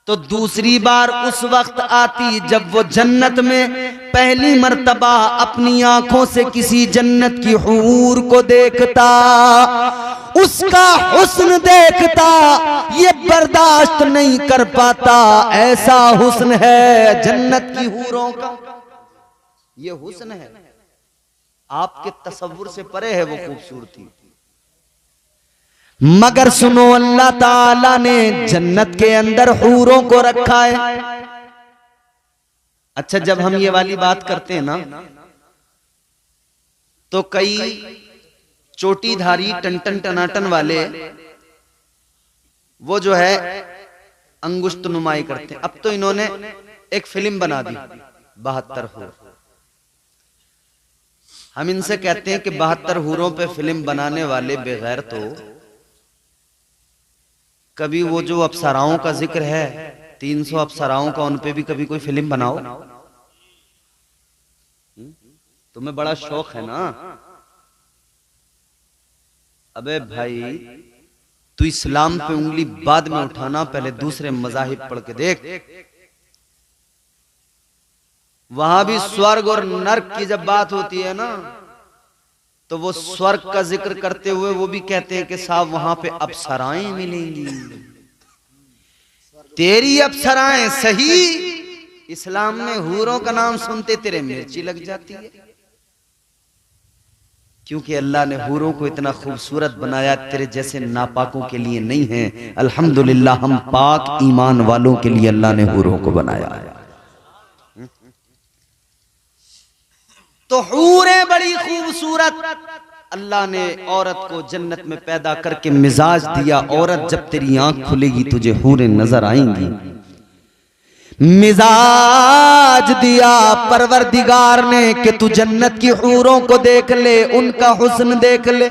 तो दूसरी बार उस वक्त आती जब वो जन्नत में पहली मर्तबा अपनी आंखों से किसी जन्नत की हूर को देखता। उसका हुस्न देखता ये बर्दाश्त नहीं कर पाता, ऐसा हुस्न है जन्नत की हूरों का। ये हुस्न है, आपके तसव्वुर से परे है वो खूबसूरती। मगर सुनो, अल्लाह ताला ने जन्नत के अंदर हूरों को रखा है। अच्छा, जब हम ये वाली बात करते हैं ना, तो कई चोटीधारी टन टनाटन वाले वो जो है अंगुष्ठ नुमाई करते हैं। अब तो इन्होंने एक फिल्म बना दी 72 हूर। हम इनसे कहते हैं कि 72 हूरों पे फिल्म बनाने वाले बेगैर, तो कभी वो जो अप्सराओं का जिक्र है 300 अप्सराओं का, उन पे भी कभी कोई फिल्म बनाओ। तुम्हें बड़ा शौक है ना। अबे भाई, तू इस्लाम पे उंगली बाद में उठाना, पहले दूसरे मजाहिब पढ़ के देख। वहां भी स्वर्ग और नर्क की जब बात होती है ना, तो वो स्वर्ग का जिक्र करते हुए वो भी कहते हैं कि साहब वहां पे अप्सराएं मिलेंगी। तेरी अप्सराएं सही, इस्लाम में हूरों का नाम सुनते तेरे मिर्ची लग जाती है। क्योंकि अल्लाह ने हूरों को इतना खूबसूरत बनाया, तेरे जैसे नापाकों के लिए नहीं है। अल्हम्दुलिल्लाह, हम पाक ईमान वालों के लिए अल्लाह ने हूरों को बनाया है। तो हूरें बड़ी खूबसूरत, अल्लाह ने औरत को जन्नत में पैदा करके मिजाज दिया। औरत, जब तेरी आंख खुलेगी तुझे हूरें नजर आएंगी। मिजाज दिया परवरदिगार ने कि तू जन्नत की हूरों को देख ले, उनका हुस्न देख ले।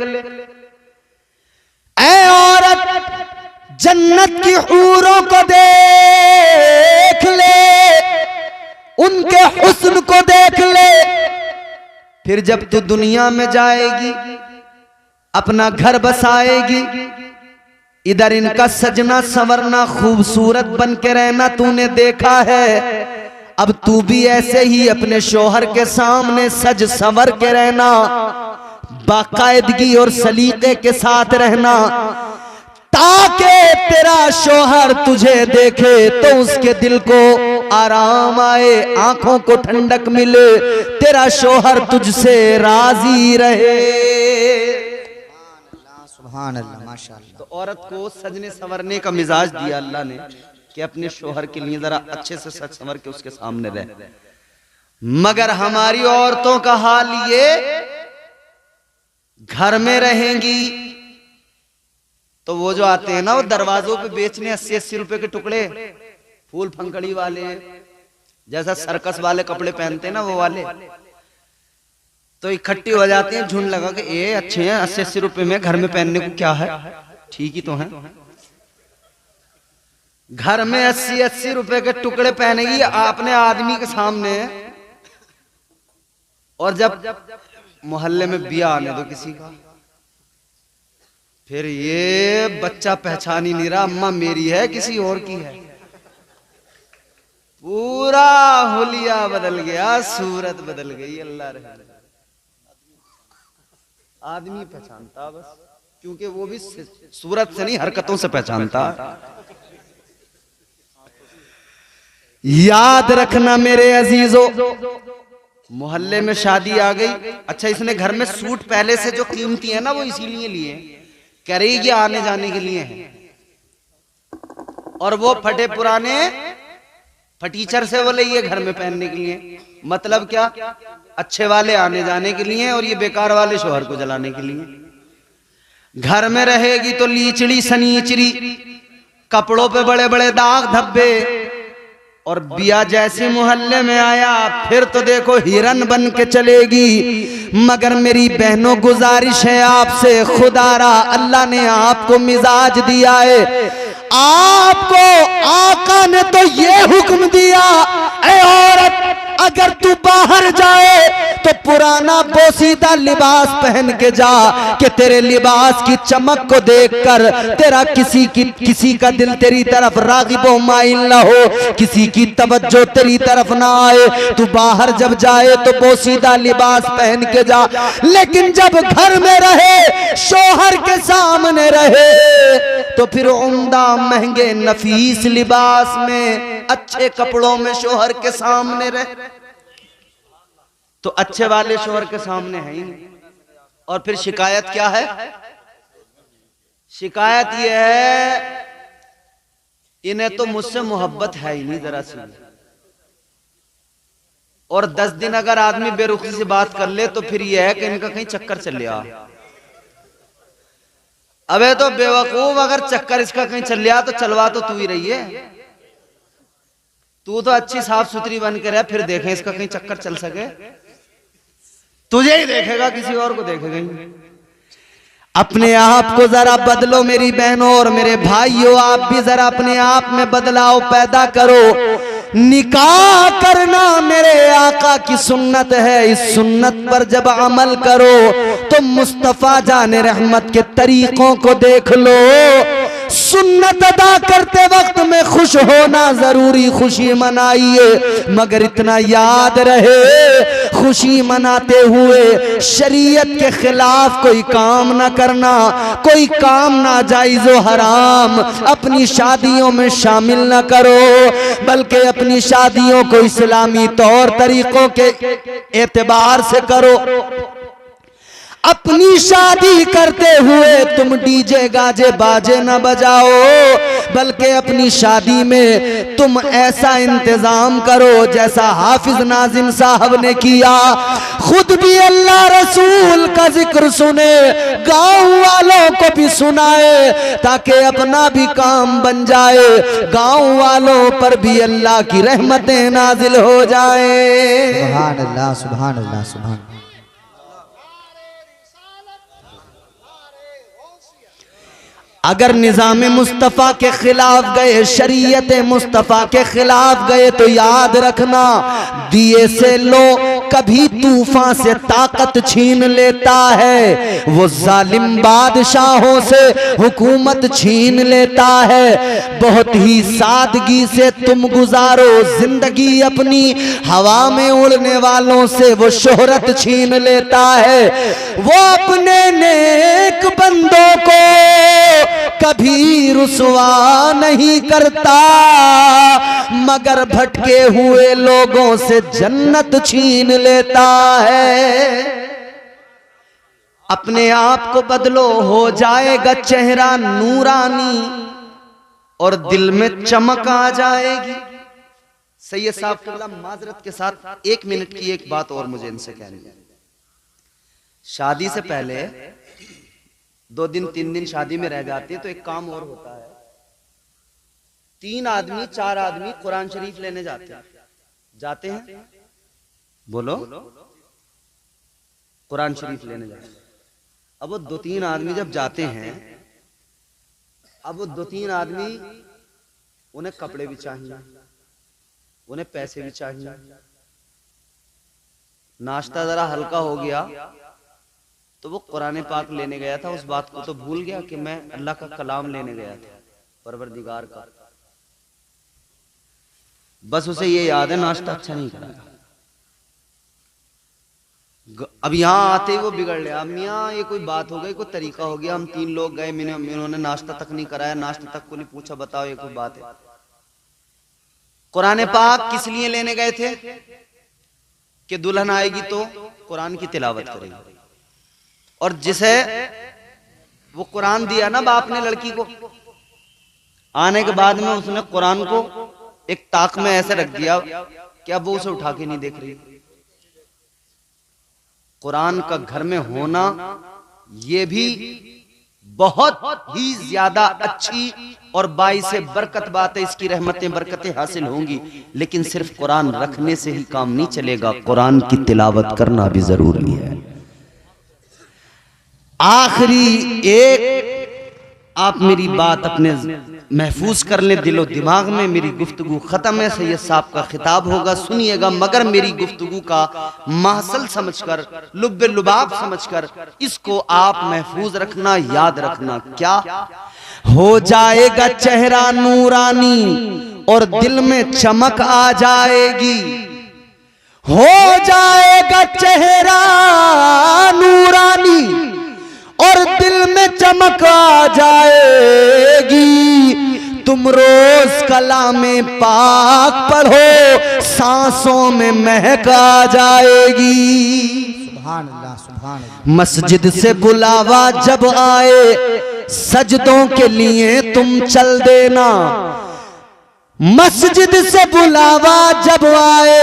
ऐ औरत, जन्नत की हूरों को देख ले, उनके हुस्न को देख ले। फिर जब तू दुनिया में जाएगी, अपना घर बसाएगी, इधर इनका सजना संवरना, खूबसूरत बन के रहना तूने देखा है। अब तू भी ऐसे ही अपने शोहर के सामने सज संवर के रहना, बाकायदगी और सलीके के साथ रहना, ताकि तेरा शोहर तुझे देखे तो उसके दिल को आराम आए, आंखों को ठंडक मिले, तेरा शोहर तुझसे राजी रहे। सुभान अल्लाह, माशाअल्लाह। तो औरत को सजने संवरने का मिजाज दिया अल्लाह ने कि अपने शोहर के लिए जरा अच्छे से सज संवर के उसके सामने रहे। मगर हमारी औरतों का हाल ये, घर में रहेंगी तो वो जो आते हैं ना, वो दरवाजों पे बेचने 80-80 रुपए के टुकड़े, फूल फंकड़ी वाले, जैसा सर्कस वाले कपड़े पहनते हैं ना वो वाले, तो इकट्ठी हो जाती हैं झुंड लगा के, ये अच्छे हैं 80-80 रुपए में, घर में पहनने को क्या है, ठीक ही तो है। घर में 80-80 रुपए के टुकड़े पहनेगी अपने आदमी के सामने, और जब मोहल्ले में ब्याह आने दो किसी का, फिर ये बच्चा पहचान ही नहीं रहा अम्मा मेरी है किसी और की है। पूरा हुलिया बदल गया, सूरत बदल गई। अल्लाह रहे, आदमी पहचानता बस, क्योंकि वो भी सूरत से नहीं हरकतों से पहचानता। याद रखना मेरे अजीजों, मोहल्ले में शादी आ गई, अच्छा इसने घर में सूट पहले से जो कीमती है ना वो इसीलिए लिए, कह रही कि आने जाने के लिए है, और वो फटे पुराने फटीचर से बोले ये घर में पहनने के लिए। मतलब क्या, अच्छे वाले आने जाने के लिए और ये बेकार वाले शोहर को जलाने के लिए। घर में रहेगी तो लीचड़ी सनीचरी, कपड़ों पे बड़े बड़े दाग धब्बे, और बिया जैसे मोहल्ले में आया फिर तो देखो हिरन बन के चलेगी। मगर मेरी बहनों गुजारिश है आपसे, खुदारा अल्लाह ने आपको मिजाज दिया है, आपको आका ने तो ये हुक्म दिया, ऐ औरत अगर तू बाहर जाए तो पुराना पोसीदा लिबास पहन के जा, कि तेरे लिबास की चमक को देखकर तेरा किसी का दिल तेरी तरफ रागिबो माइल ना हो, किसी की तवज्जो तेरी तरफ ना आए। तू बाहर जब जाए तो पोसीदा लिबास पहन के जा, लेकिन जब घर में रहे, शौहर के सामने रहे, तो फिर उम्दा महंगे नफीस लिबास में, अच्छे कपड़ों में शौहर के सामने रहे, तो अच्छे वाले शौहर के सामने है ही नहीं। और फिर शिकायत क्या है? शिकायत यह है इन्हें तो मुझसे मोहब्बत है ही नहीं जरा सी। और 10 दिन अगर आदमी बेरुखी से बात कर ले तो फिर यह है कि इनका कहीं चक्कर चल लिया। अबे तो बेवकूफ, अगर चक्कर इसका कहीं चल लिया तो चलवा तो तू ही रही है। तू तो अच्छी साफ सुथरी बन के रह, फिर देखें इसका कहीं चक्कर चल सके। तुझे ही देखेगा, किसी और को देखेगा ही। अपने आप को जरा बदलो मेरी बहनों और मेरे भाइयों, आप भी जरा अपने आप में बदलाव पैदा करो। निकाह करना मेरे आका की सुन्नत है, इस सुन्नत पर जब अमल करो तो मुस्तफा जाने रहमत के तरीकों को देख लो। सुन्नत अदा करते वक्त में खुश होना जरूरी, खुशी मनाइए, मगर इतना याद रहे खुशी मनाते हुए शरीयत के खिलाफ कोई काम ना करना, कोई काम नाजायज व हराम अपनी शादियों में शामिल ना करो, बल्कि अपनी शादियों को इस्लामी तौर तरीकों के एतबार से करो। अपनी शादी करते हुए तुम डीजे गाजे बाजे न बजाओ, बल्कि अपनी शादी में तुम ऐसा इंतजाम करो जैसा हाफिज नाजिम साहब ने किया। खुद भी अल्लाह रसूल का जिक्र सुने, गांव वालों को भी सुनाए, ताकि अपना भी काम बन जाए, गांव वालों पर भी अल्लाह की रहमतें नाजिल हो जाए। सुभान अल्लाह, सुभान अल्लाह, सुभान। अगर निज़ाम मुस्तफ़ा के खिलाफ गए, शरीयत मुस्तफ़ा के खिलाफ गए, तो याद रखना दिए से लो कभी तूफान से ताकत छीन लेता है, वो जालिम बादशाहों से हुकूमत छीन लेता है। बहुत ही सादगी से तुम गुजारो जिंदगी अपनी, हवा में उड़ने वालों से वो शोहरत छीन लेता है। वो अपने नेक बंदों को कभी रुसवा नहीं करता, मगर भटके हुए लोगों से जन्नत छीन लेता है। अपने आप को बदलो, हो जाएगा चेहरा नूरानी और दिल में चमक आ जाएगी। सैयद साहब किबला माजरत के साथ 1 मिनट की एक बात और मुझे इनसे कहनी है। शादी से पहले 2 दिन 3 दिन शादी में रह जाते हैं तो एक काम और होता है। 3 आदमी 4 आदमी कुरान शरीफ लेने जाते हैं बोलो, कुरान शरीफ लेने जाते हैं। अब वो 2-3 आदमी जब जाते हैं, अब वो 2-3 आदमी, उन्हें कपड़े भी चाहिए, उन्हें पैसे भी चाहिए, नाश्ता जरा हल्का हो गया तो वो कुरान पाक लेने गया था, उस बात को तो भूल गया कि मैं अल्लाह का कलाम लेने गया था, परवरदिगार का। बस उसे ये याद है नाश्ता अच्छा नहीं करा। अब यहाँ आते ही वो बिगड़ लिया। मियाँ ये कोई बात हो गई, कोई तरीका हो गया, हम 3 लोग गए, इन्होंने नाश्ता तक नहीं कराया, नाश्ता तक को नहीं पूछा, बताओ ये कोई बात है? कुरान पाक किस लिए लेने गए थे? कि दुल्हन आएगी तो कुरान की तिलावत करेगी, और जिसे वो कुरान दिया ना बाप ने लड़की को, आने के बाद में उसने कुरान को एक ताक में ऐसे रख दिया कि अब वो उसे उठा के नहीं देख रही। कुरान का घर में होना ये भी बहुत ही ज्यादा अच्छी और बाइसे बरकत बात है, इसकी रहमतें बरकतें हासिल होंगी, लेकिन सिर्फ कुरान रखने से ही काम नहीं चलेगा, कुरान की तिलावत करना भी जरूरी है। आखिरी एक आप मेरी बात अपने महफूज कर लें दिलो दिमाग में। मेरी गुफ्तगू ख़त्म है, सैयद साहब का खिताब होगा, सुनिएगा, मगर मेरी गुफ्तगू का माहसल समझकर, लुब्बे लुबाब समझकर इसको आप महफूज रखना, याद रखना। क्या हो जाएगा चेहरा नूरानी और दिल में चमक आ जाएगी। हो जाएगा चेहरा नूरानी और दिल में चमक आ जाएगी। तुम रोज कलामे पाक पढ़ो, सांसों में महक आ जाएगी। सुभान अल्लाह, सुभान अल्लाह। मस्जिद से बुलावा जब आए, सजदों के लिए तुम चल देना। मस्जिद से बुलावा जब आए,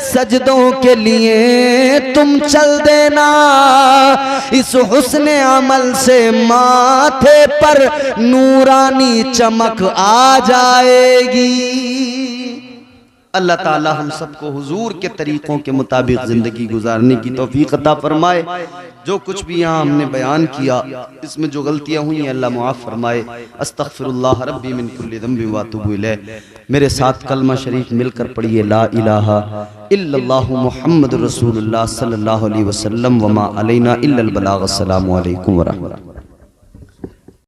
सजदों के लिए तुम चल देना। इस हुस्ने अमल से माथे पर नूरानी चमक आ जाएगी। अल्लाह ताला हम सबको हुजूर के तरीकों के मुताबिक जिंदगी गुजारने की तौफीक अता फरमाए। जो कुछ भी यहाँ हमने बयान किया, इसमें जो गलतियाँ हुई हैं अल्लाह मुआफ़ फरमाए। अस्तग़फिरुल्लाह रब्बी मिन कुल्लि ज़ंबिन व अतूबु इलैह। मेरे साथ कलमा शरीफ मिलकर पढ़िए, ला इलाहा इल्लल्लाहु मुहम्मदुर रसूलुल्लाह सल्लल्लाहु अलैहि वसल्लम व मा अलैना इल्लल बलाग। अस्सलामु अलैकुम व रहमतुल्लाह।